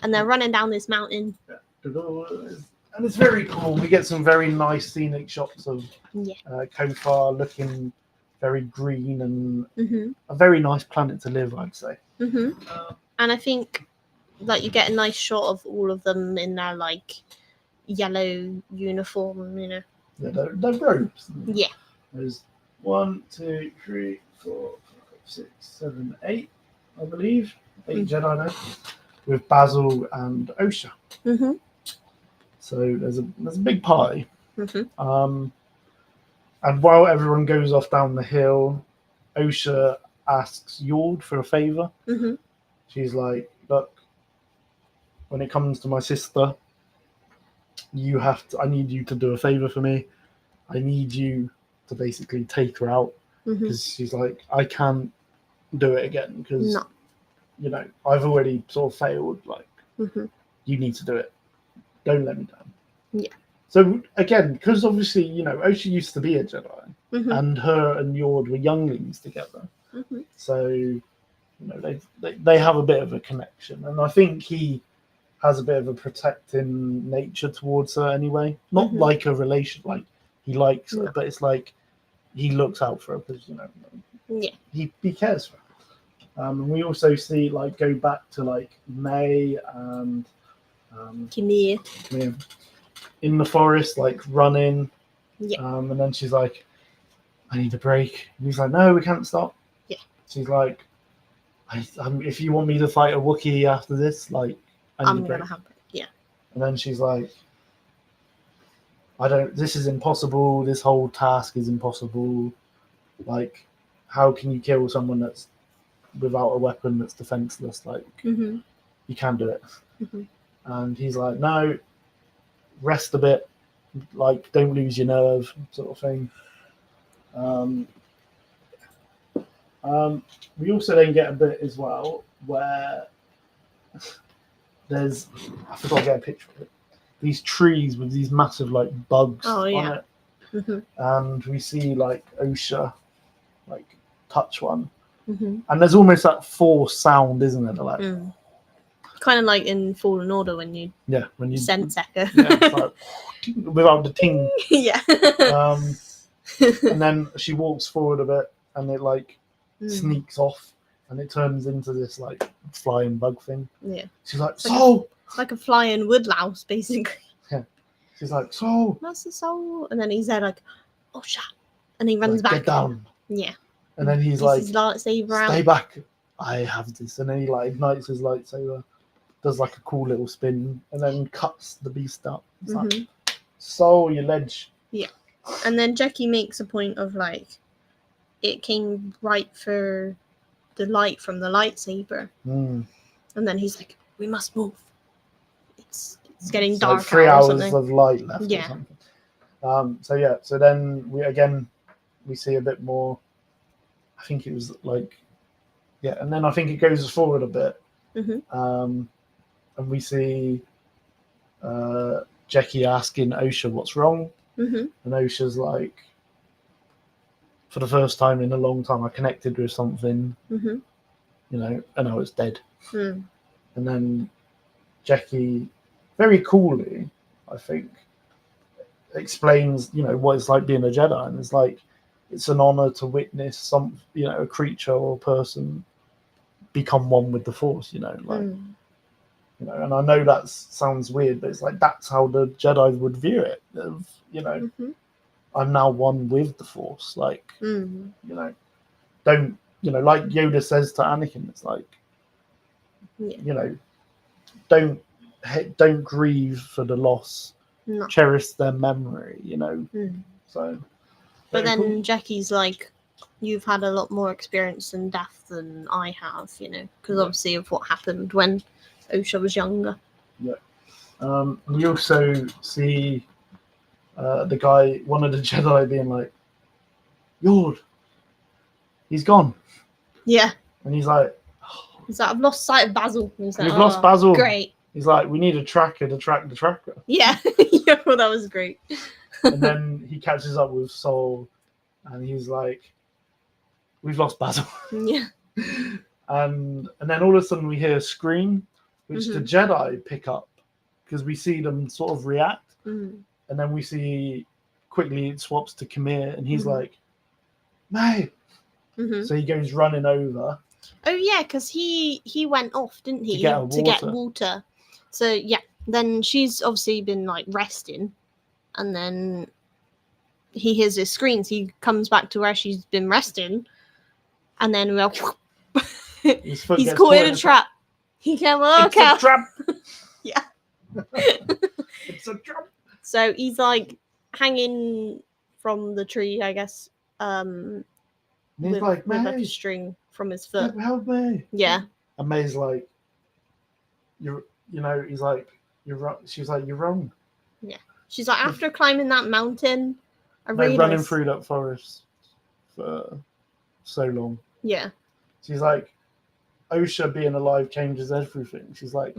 And they're running down this mountain. And it's very cool. We get some very nice scenic shots of Kofar looking very green and a very nice planet to live, I'd say. And I think like you get a nice shot of all of them in their like yellow uniform, you know. Yeah, they're robes. Yeah. There's 1, 2, 3, 4, 5, 6, 7, 8, I believe. 8 Jedi now, with Basil and OSHA. So there's a big party. And while everyone goes off down the hill, OSHA asks Yord for a favor. She's like, look, when it comes to my sister, I need you to do a favor for me. I need you to basically take her out, because she's like, I can't do it again because you know, I've already sort of failed. Like, you need to do it. Don't let me down. Yeah. So again, because obviously, you know, OSHA used to be a Jedi, and her and Yord were younglings together. So, you know, they have a bit of a connection, and I think he has a bit of a protecting nature towards her anyway. Not like a relation, like he likes her, but it's like he looks out for her because, you know, he cares for her. And we also see like go back to like May and Kimir in the forest, like running. Yeah. And then she's like, I need a break. And he's like, no, we can't stop. Yeah. She's like, if you want me to fight a Wookiee after this, like, I'm gonna have it. Yeah. And then she's like, this is impossible. This whole task is impossible. Like, how can you kill someone that's without a weapon, that's defenseless? Like, you can't do it. And he's like, no, rest a bit. Like, don't lose your nerve, sort of thing. We also then get a bit as well where there's, I forgot to get a picture of it, these trees with these massive like bugs on it. And we see like OSHA like touch one. And there's almost that force sound, isn't it? Like, kind of like in Fallen Order when you sense echo. It's like, without the ting. Yeah. And then she walks forward a bit and it like sneaks off and it turns into this like flying bug thing. Yeah. She's like, Soul! It's like a flying woodlouse, basically. Yeah. She's like, Soul! That's the Soul. And then he's there like, oh, shut. And he runs back. Get down. Yeah. And then he's like, his lightsaber stay out. back. I have this. And then he like ignites his lightsaber, does like a cool little spin, and then cuts the beast up. It's like, Soul, your ledge. Yeah. And then Jackie makes a point of like, it came right for the light from the lightsaber. And then he's like, we must move. It's it's getting like dark 3 out or hours something. of light left Yeah. or something. So then we see a bit more. I think it was like, yeah, and then I think it goes forward a bit, Mm-hmm. and we see Jackie asking Osha what's wrong, Mm-hmm. and Osha's like, for the first time in a long time, I connected with something, Mm-hmm. and I was dead. Mm. And then Jackie, very coolly, I think, explains, what it's like being a Jedi, and it's like it's an honor to witness a creature or person become one with the Force, and I know that sounds weird, but it's like that's how the Jedi would view it. Mm-hmm. I'm now one with the Force, like, Mm. don't, like Yoda says to Anakin, it's like, Yeah. Don't don't grieve for the loss. No. Cherish their memory. Mm. So. But then cool. Jackie's like, you've had a lot more experience in death than I have, because obviously of what happened when Osha was younger. Yeah. We also see the guy, one of the Jedi, being like, Yord, he's gone. Yeah. And he's like, he's like, I've lost sight of Basil. And he's like, we've lost Basil. Great. He's like, we need a tracker to track the tracker. Yeah. Yeah, well, that was great. And then he catches up with Sol, and he's like, we've lost Basil. Yeah. And then all of a sudden we hear a scream, which the Jedi pick up because we see them sort of react. And then we see quickly it swaps to Kamir, and he's like, May. So he goes running over. Oh yeah, because he went off, didn't he, to get water. So yeah, then she's obviously been like resting, and then he hears his screams. He comes back to where she's been resting, and then we're he's caught in a trap. He can't work out. It's a trap. Yeah. It's a trap. So he's like hanging from the tree, I guess. He's like, with like a May, string from his foot. help me. Yeah. And May's like, he's like, you're wrong. She's like, you're wrong. Yeah. She's like, after climbing that mountain, running through that forest for so long. Yeah. She's like, Osha being alive changes everything. She's like,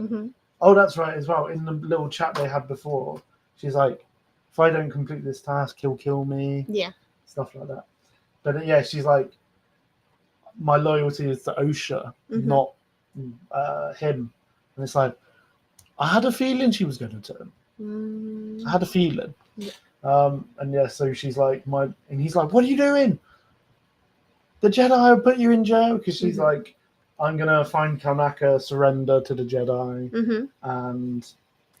oh, that's right as well. In the little chat they had before, she's like, if I don't complete this task, he'll kill me. Yeah. Stuff like that. But yeah, she's like, my loyalty is to Osha, not him. And it's like, I had a feeling she was going to turn. I had a feeling. Yeah. And yeah, so she's like, and he's like, what are you doing? The Jedi will put you in jail, because she's like, I'm gonna find Kalnaka, surrender to the Jedi, and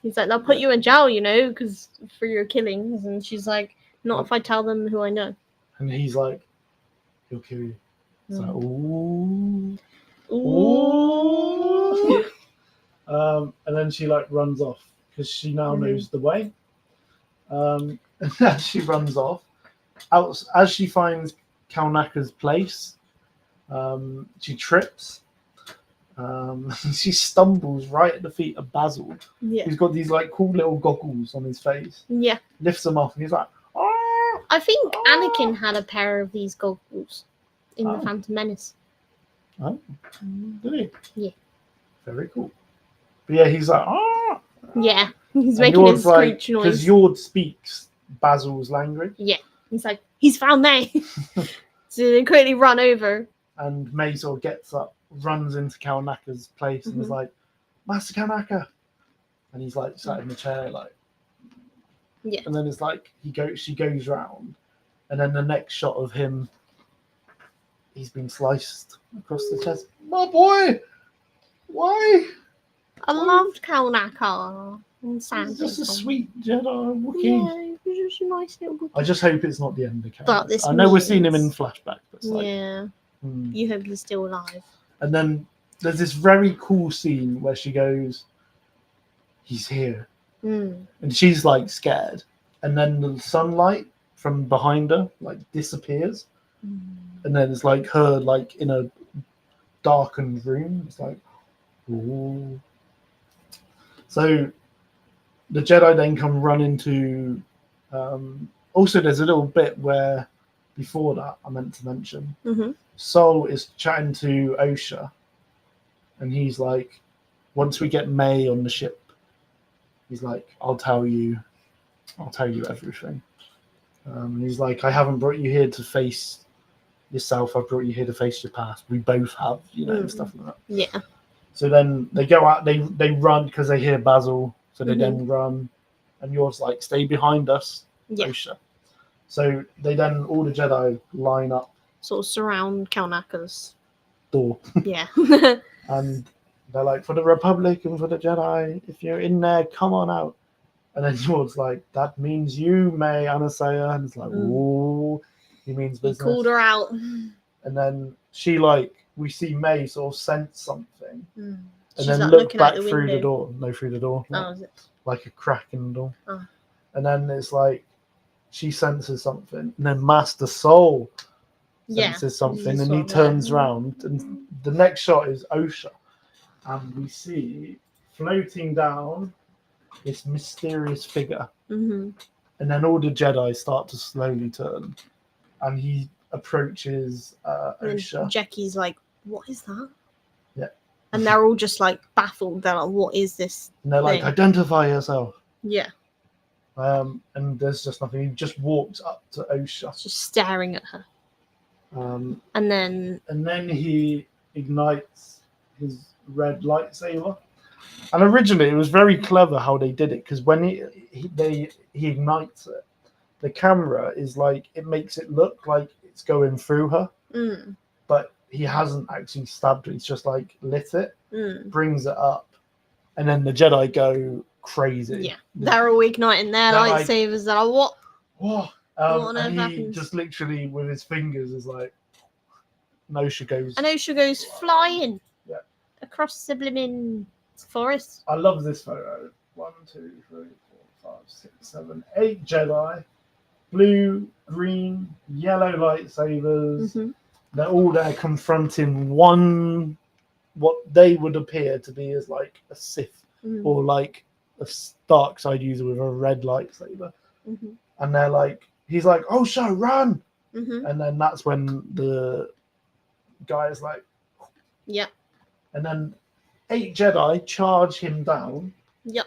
he's like, they'll put you in jail, because for your killings. And she's like, not if I tell them who I know. And he's like, he'll kill you. It's like, ooh. And then she like runs off because she now knows the way. And as she runs off, as she finds Kalnaka's place, she trips. She stumbles right at the feet of Basil. Yeah. He's got these like cool little goggles on his face. Yeah. Lifts them off and he's like, oh! I think Anakin had a pair of these goggles in the Phantom Menace. Oh, did he? Yeah. Very cool. But yeah, he's like, oh! Yeah, he's making his screech noise. Because Yord speaks Basil's language. Yeah. He's like, he's found May. So they quickly run over. And May sort of gets up, runs into Kalnaka's place, and is like, Master Kalnaka. And he's like sat in the chair, like. Yeah. And then it's like she goes round, and then the next shot of him, he's been sliced across the chest. My boy, why? I loved Kalnaka. He's just a sweet Jedi Wookiee. Yeah, he's just a nice little Wookiee. I just hope it's not the end of Kalnaka. But this I know we're seeing him in flashback, but it's like, yeah. You hope he's still alive. And then there's this very cool scene where she goes, he's here. And she's like scared. And then the sunlight from behind her like disappears. And then it's like her like in a darkened room. It's like, ooh. So the Jedi then come running to. Also, there's a little bit where before that I meant to mention. Sol is chatting to Osha, and he's like, once we get May on the ship, he's like, I'll tell you everything. He's like, I haven't brought you here to face yourself, I've brought you here to face your past. We both have, and stuff like that. Yeah. So then they go out, they run because they hear Basil, so they then run, and yours like, stay behind us, Osha. So they then, all the Jedi line up. Sort of surround Kalnaka's door. Yeah. And they're like, for the Republic and for the Jedi, if you're in there, come on out. And then yours like, that means you, May Anasaya. And it's like, ooh, he means business. He called her out. And then she like, we see May sort of sense something. And She's then like look back the through window. the door. No, through the door. Oh, is it? Like a crack in the door. Oh. And then it's like, she senses something. And then Master Soul senses something. And he turns around. And the next shot is Osha. And we see floating down this mysterious figure. And then all the Jedi start to slowly turn. And he approaches Osha. Jackie's like, what is that? Yeah. And they're all just like baffled. They're like, what is this? And they're like, identify yourself. Yeah. And there's just nothing. He just walks up to Osha. Just staring at her. And then he ignites his red lightsaber. And originally it was very clever how they did it, because when he ignites it, the camera is like, it makes it look like it's going through her, but he hasn't actually stabbed her. He's just like lit it, brings it up, and then the Jedi go crazy. Yeah, they're all igniting their lightsabers. They're like, what? What? What And he happens? just literally with his fingers is like, Osha goes. And Osha goes flying. Yeah. Across the blimmin' forest. I love this photo. 1, 2, 3, 4, 5, 6, 7, 8 Jedi, blue, green, yellow lightsabers. They're all there confronting one, what they would appear to be as like a Sith or like a dark side user with a red lightsaber. And they're like, he's like, Osha, run! And then that's when the guy is like, yeah. And then 8 Jedi charge him down. Yep.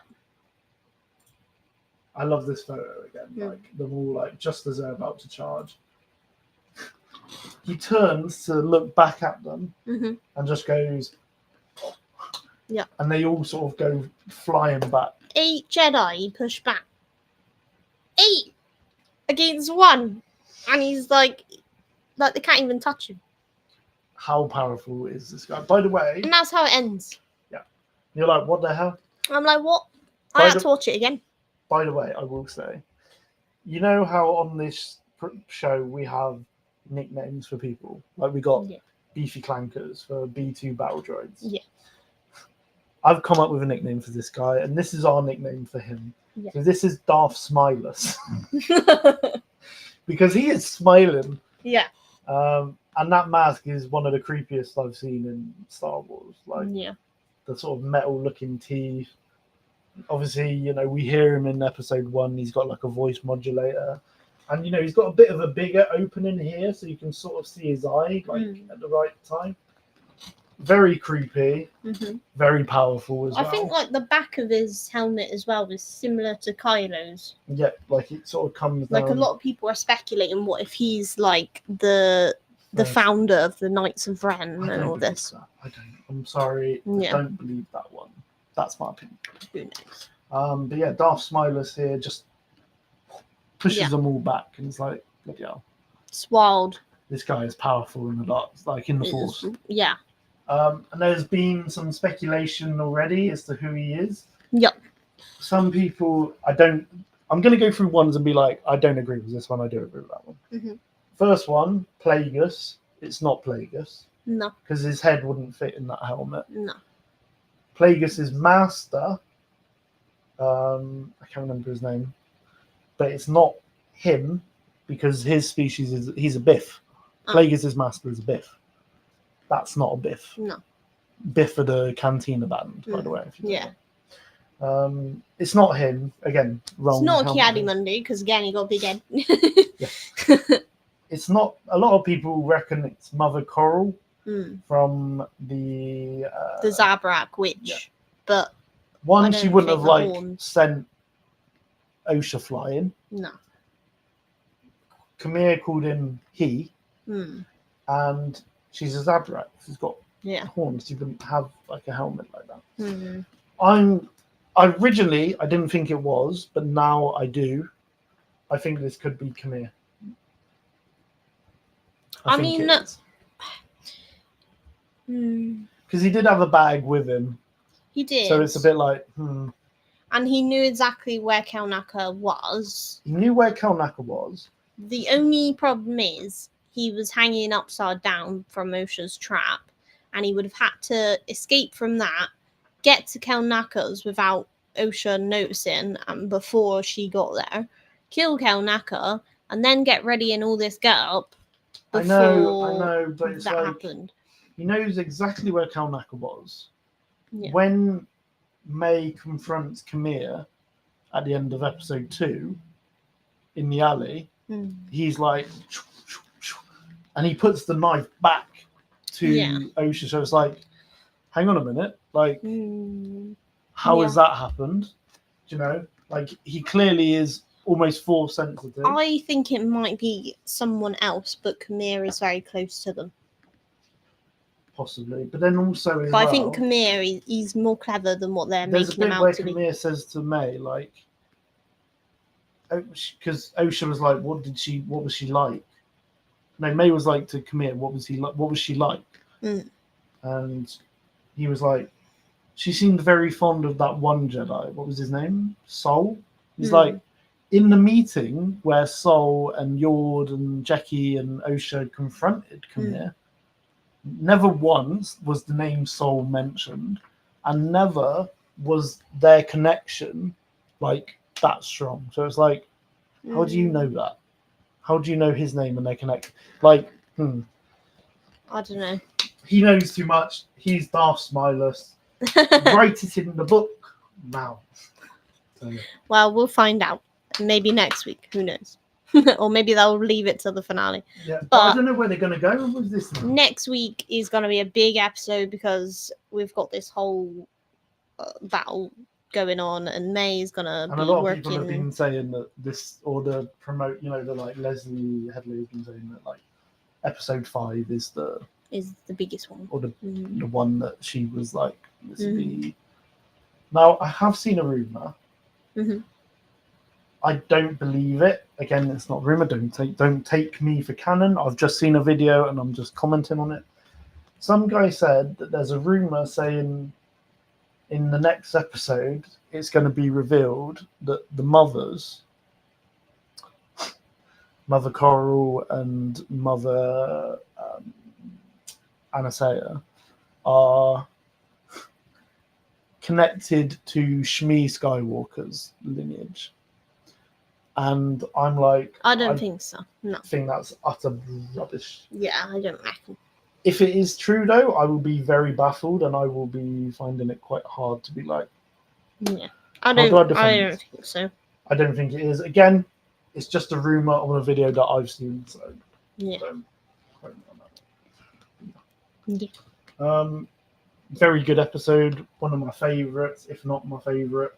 I love this photo again. Like, they're all like, just as they're about to charge. He turns to look back at them and just goes, yeah. And they all sort of go flying back. 8 Jedi push back. 8 against 1. And he's like they can't even touch him. How powerful is this guy? By the way. And that's how it ends. Yeah. You're like, what the hell? I'm like, what? I had to watch it again. By the way, I will say, you know how on this show we have nicknames for people? Like we got Beefy Clankers for B2 battle droids. Yeah. I've come up with a nickname for this guy, and this is our nickname for him. Yeah. So this is Darth Smileless. Because he is smiling. Yeah. And that mask is one of the creepiest I've seen in Star Wars. Like the sort of metal-looking teeth. Obviously, we hear him in episode 1. He's got like a voice modulator. And, he's got a bit of a bigger opening here, so you can sort of see his eye, at the right time. Very creepy. Very powerful as well. I think, the back of his helmet as well is similar to Kylo's. Yeah, like it sort of comes down. Like, a lot of people are speculating what if he's, like, the founder of the Knights of Ren and all this. I'm sorry. Yeah. I don't believe that one. That's my opinion. Who knows? But yeah, Darth Smileless here just pushes them all back, and it's like, bloody hell. It's wild. This guy is powerful in the dark, like in the Force. Yeah. And there's been some speculation already as to who he is. Yep. Some people, I'm going to go through ones and be like, I don't agree with this one, I do agree with that one. First one, Plagueis. It's not Plagueis. No. Because his head wouldn't fit in that helmet. No. Plagueis' master, I can't remember his name, but it's not him because his species he's a Biff. Plagueis' master is a Biff. That's not a Biff. No. Biff of the Cantina band, by the way. If you yeah. It's not him. Again, wrong. It's not helmet Kiadi thing. Mundi because again he got a big head. It's not. A lot of people reckon it's Mother Coral Mm, from the Zabrak witch, yeah. but one. I She don't wouldn't think have the like horns. sent Osha flying. No. Khmer called him he, Mm, and she's a Zabrak. She's got yeah. horns. She wouldn't have like a helmet like that. Mm. Originally I didn't think it was, but now I do. I think this could be Khmer. I think mean, it is. Mm, Because he did have a bag with him, he did. so it's a bit like, And he knew exactly where Kelnaka was. He knew where Kelnaka was. The only problem is he was hanging upside down from Osha's trap, and he would have had to escape from that, get to Kelnaka's without Osha noticing, and before she got there, kill Kelnaka, and then get ready and all this get up I before know, but it's that like happened. he knows exactly where Kelnaka was. Yeah. When May confronts Khmer at the end of episode 2 in the alley, he's like, and he puts the knife back to Osha. So it's like, hang on a minute, like, how has that happened? Do you know, like he clearly is almost force sensitive. I think it might be someone else, but Khmer is very close to them. Possibly, but then also as But well, I think Khmer, he's more clever than what they're there's making him a bit where out to be. Khmer says to May, like, because Osha was like, what was she like? No, May was like to Khmer, what was she like? And he was like, she seemed very fond of that one Jedi. What was his name? Sol. He's like, in the meeting where Sol and Yord and Jackie and Osha confronted Khmer, never once was the name Sol mentioned, and never was their connection like that strong. So it's like, how do you know that? How do you know his name and they connect? Like, I don't know. He knows too much. He's Darth Smilus. Write it in the book now. So, yeah. Well, we'll find out. Maybe next week. Who knows? Or maybe they'll leave it till the finale. Yeah, but I don't know where they're going to go with this now. Next week is going to be a big episode because we've got this whole battle going on, and May is going to be working. And a lot of people have been saying that this, or the promote, the like Leslie Headley has been saying that like episode 5 is the biggest one, or the one that she was like, this would be. Now I have seen a rumor. I don't believe it. Again, it's not rumor. Don't take me for canon. I've just seen a video and I'm just commenting on it. Some guy said that there's a rumor saying in the next episode it's going to be revealed that the mothers, Mother Coral and Mother Anasea, are connected to Shmi Skywalker's lineage. And I'm like, I don't think so. No. I think that's utter rubbish. Yeah, I don't reckon. If it is true, though, I will be very baffled, and I will be finding it quite hard to be like. Yeah, I don't think so. I don't think it is. Again, it's just a rumor on a video that I've seen. So yeah. Very good episode. One of my favorites, if not my favorite.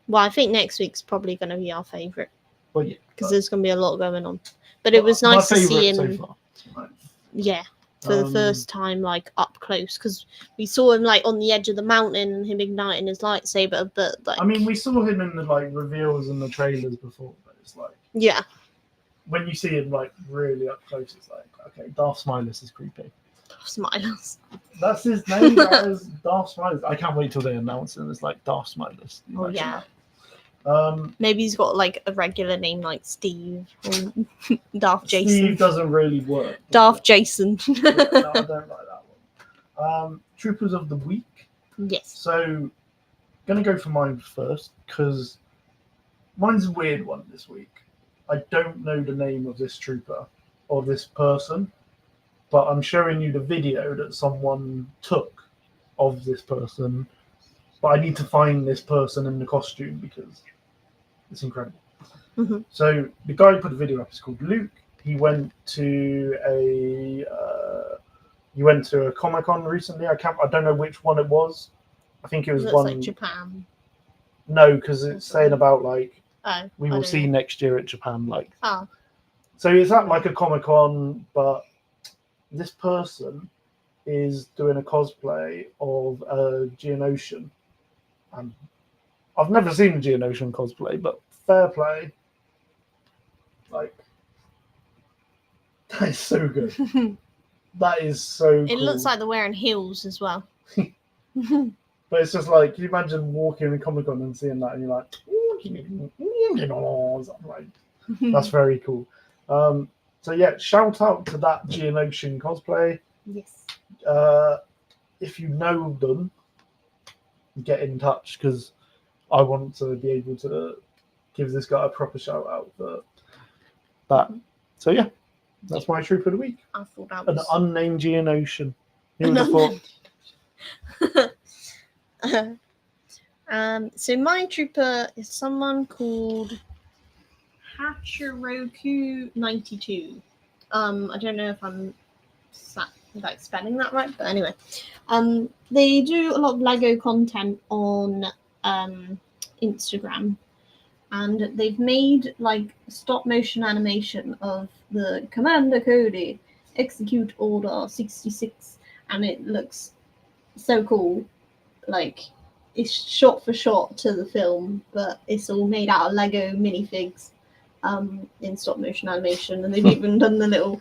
Well, I think next week's probably going to be our favourite. Well, yeah. Because there's going to be a lot going on. But it was nice to see him. So far. Right. Yeah. For the first time, like, up close. Because we saw him, like, on the edge of the mountain and him igniting his lightsaber. But, like. I mean, we saw him in the, like, reveals and the trailers before. But it's like. Yeah. When you see him, like, really up close, it's like, okay, Darth Smilus is creepy. Smilus. That's his name. That is Darth Smilus. I can't wait till they announce it. It's like Darth Smilus. Oh yeah. That? Maybe he's got like a regular name like Steve or Darth Jason. Steve doesn't really work. Darth Jason. Yeah, no, I don't like that one. Troopers of the Week. Yes. So, gonna go for mine first because mine's a weird one this week. I don't know the name of this trooper or this person. But I'm showing you the video that someone took of this person but I need to find this person in the costume because it's incredible. Mm-hmm. So the guy who put the video up is called Luke. He went to a Comic-Con recently. I don't know which one it was. I think it was Looks one. like Japan. No, because it's saying about like Oh, we will see next year at Japan. Like, oh, so it's at like a Comic-Con, but this person is doing a cosplay of a Geonosian. And I've never seen a Geonosian cosplay, but fair play. Like, that is so good. That is so it cool. looks like they're wearing heels as well. But it's just like, can you imagine walking in Comic-Con and seeing that and you're like, like that's very cool. So yeah, shout out to that Geonosian cosplay. Yes. If you know them, get in touch because I want to be able to give this guy a proper shout out for that. So yeah, that's my troop of the week. I thought that An was unnamed Geonosian. Who would have thought? So my trooper is someone called Hachiroku92. I don't know if I'm spelling that right, but anyway. They do a lot of Lego content on Instagram, and they've made like stop motion animation of the Commander Cody execute order 66, and it looks so cool. Like, it's shot for shot to the film, but it's all made out of Lego minifigs in stop motion animation, and they've even done the little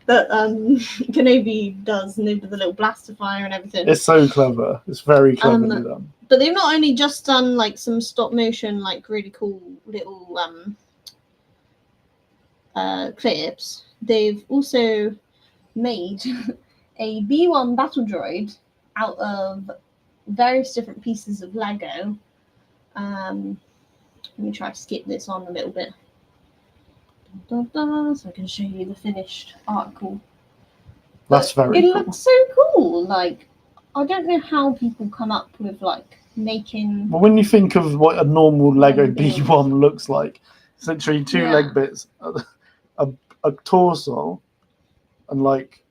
that Kenobi does, and they've done the little blaster fire and everything. It's so clever. It's very cleverly done. But they've not only just done like some stop motion, like really cool little clips, they've also made a B1 battle droid out of various different pieces of Lego. Let me try to skip this on a little bit. So I can show you the finished article. That's very cool. It looks so cool. Like, I don't know how people come up with like making. Well, when you think of what a normal Lego B1 looks like, it's literally two leg bits, a torso, and like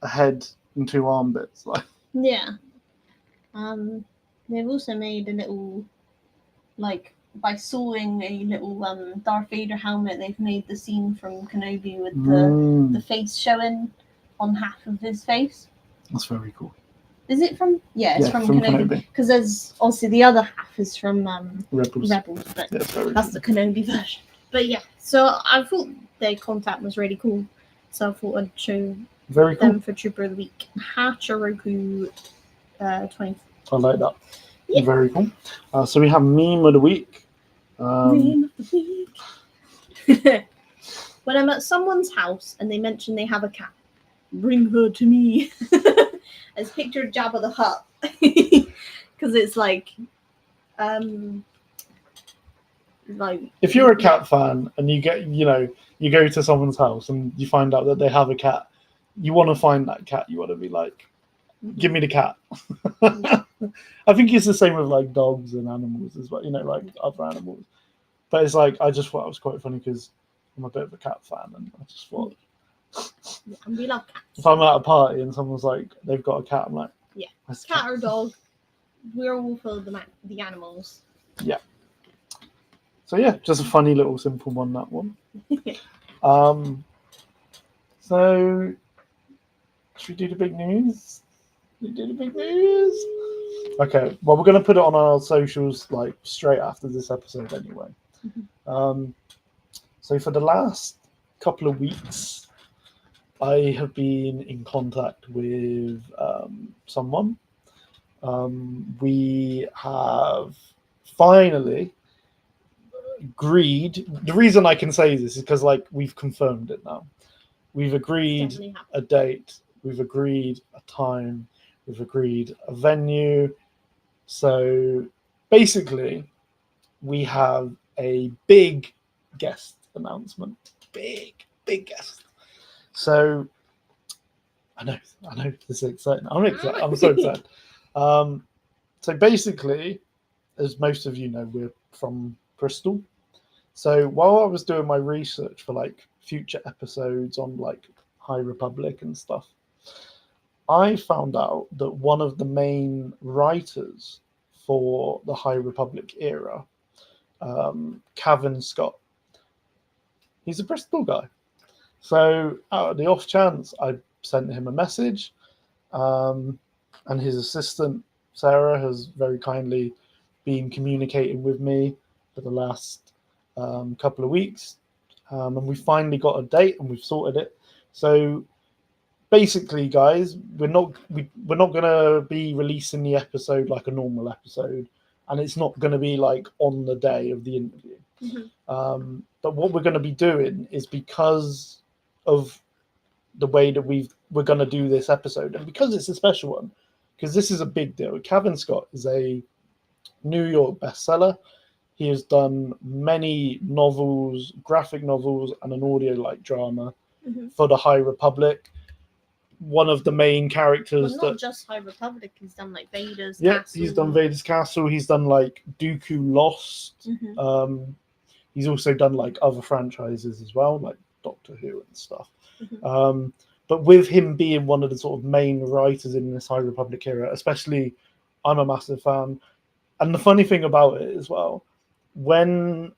a head and two arm bits. Like, yeah. They've also made a little, like, by sawing a little Darth Vader helmet, they've made the scene from Kenobi with the face showing on half of his face. That's very cool. Is it from? Yeah, it's from Kenobi. Because there's obviously the other half is from Rebels, but that's the Kenobi version. But yeah, so I thought their content was really cool, so I thought I'd show them for Trooper of the Week. Hachiroku 20. I like that. Yeah. Very cool. So we have meme of the week. Meme of the week. When I'm at someone's house and they mention they have a cat, bring her to me. It's picture Jabba the Hutt, because it's like if you're a cat fan and you go to someone's house and you find out that they have a cat, you want to find that cat. You want to be like, give me the cat. I think it's the same with like dogs and animals as well, like other animals. But it's like, I just thought it was quite funny because I'm a bit of a cat fan, and I just thought, and we love cats. If I'm at a party and someone's like, they've got a cat, I'm like, yeah, cat or dog, we're all for the animals. Yeah. So yeah, just a funny little simple one, that one. So should we do the big news? Okay, well, we're going to put it on our socials like straight after this episode anyway. So for the last couple of weeks, I have been in contact with someone. We have finally agreed. The reason I can say this is because like we've confirmed it now. We've agreed a date. We've agreed a time. We've agreed a venue. So basically, we have a big guest announcement. Big guest. So I know this is exciting. I'm so excited. So So basically, as most of you know, we're from Bristol. So while I was doing my research for like future episodes on like High Republic and stuff, I found out that one of the main writers for the High Republic era, Cavan Scott, he's a Bristol guy. So out of the off chance, I sent him a message, and his assistant Sarah has very kindly been communicating with me for the last couple of weeks, and we finally got a date and we've sorted it. So basically, guys, we're not gonna be releasing the episode like a normal episode, and it's not gonna be like on the day of the interview. Mhm. But what we're gonna be doing is, because of the way that we're gonna do this episode, and because it's a special one, because this is a big deal. Cavan Scott is a New York bestseller. He has done many novels, graphic novels, and an audio-like drama Mhm. for the High Republic. One of the main characters Well, not just High Republic. He's done like Vader's Castle. He's done Vader's Castle. He's done like Dooku Lost. Mhm. He's also done like other franchises as well, like Doctor Who and stuff. Mhm. But with him being one of the sort of main writers in this High Republic era, especially, I'm a massive fan. And the funny thing about it as well, when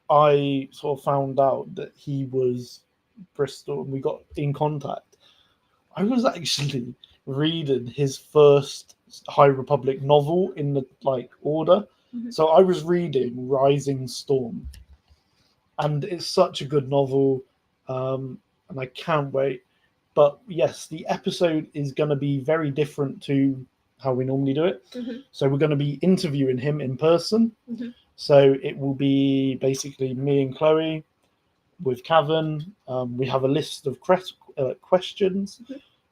I sort of found out that he was Bristol and we got in contact, I was actually reading his first High Republic novel in the like order. Mhm. So I was reading Rising Storm, and it's such a good novel, and I can't wait. But yes, the episode is going to be very different to how we normally do it. Mhm. So we're going to be interviewing him in person. Mhm. So it will be basically me and Chloe with Cavan. We have a list of questions,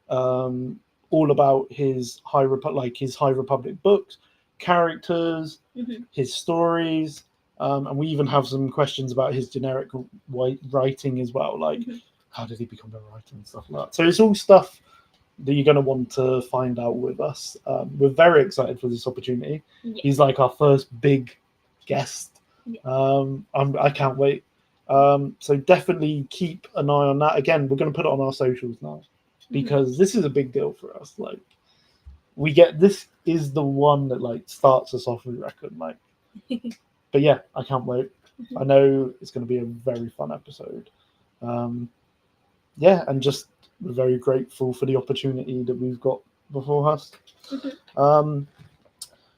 all about his High Republic books, characters, Mhm. his stories, and we even have some questions about his generic writing as well, like Mhm. how did he become a writer and stuff like that. So it's all stuff that you're going to want to find out with us. We're very excited for this opportunity. Yeah. He's like our first big guest. Yeah. I can't wait. So definitely keep an eye on that. Again, we're going to put it on our socials now, because this is a big deal for us. Like, this is the one that like starts us off with record, like. But yeah, I can't wait. I know it's going to be a very fun episode. Yeah, and just we're very grateful for the opportunity that we've got before us.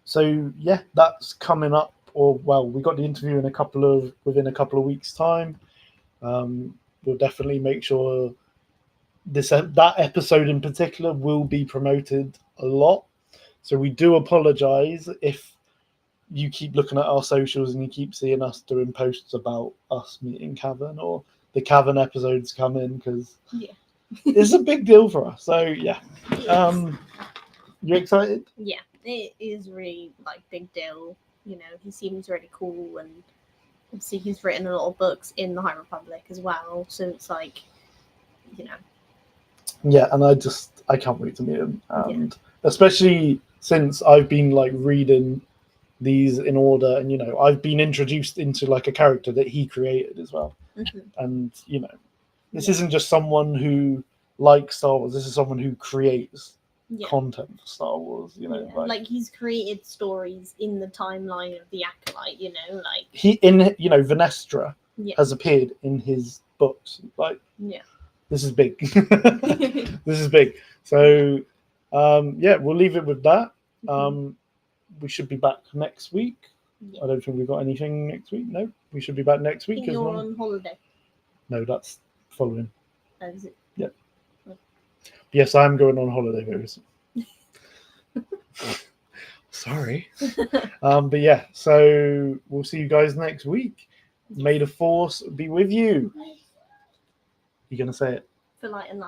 So yeah, that's coming up. Or well, we got the interview within a couple of weeks' time. We'll definitely make sure that episode in particular will be promoted a lot. So we do apologize if you keep looking at our socials and you keep seeing us doing posts about us meeting Cavan or the Cavan episodes coming, because it's a big deal for us. So yeah, you excited? Yeah, it is really like big deal. You know, he seems really cool, and obviously he's written a lot of books in the High Republic as well. So it's like, you know. Yeah, and I can't wait to meet him, and especially since I've been like reading these in order, and I've been introduced into like a character that he created as well. And this isn't just someone who likes Star Wars, this is someone who creates content for Star Wars. Like he's created stories in the timeline of the Acolyte, like Venestra has appeared in his books. Like, this is big. This is big. So we'll leave it with that. We should be back next week. I don't think we've got anything next week. No, we should be back next week. You're on holiday. No, that's following. Oh, is it? Yeah. Oh. Yes, I am going on holiday very soon. Sorry. But yeah, so we'll see you guys next week. May the Force be with you. You're going to say it? For light and light.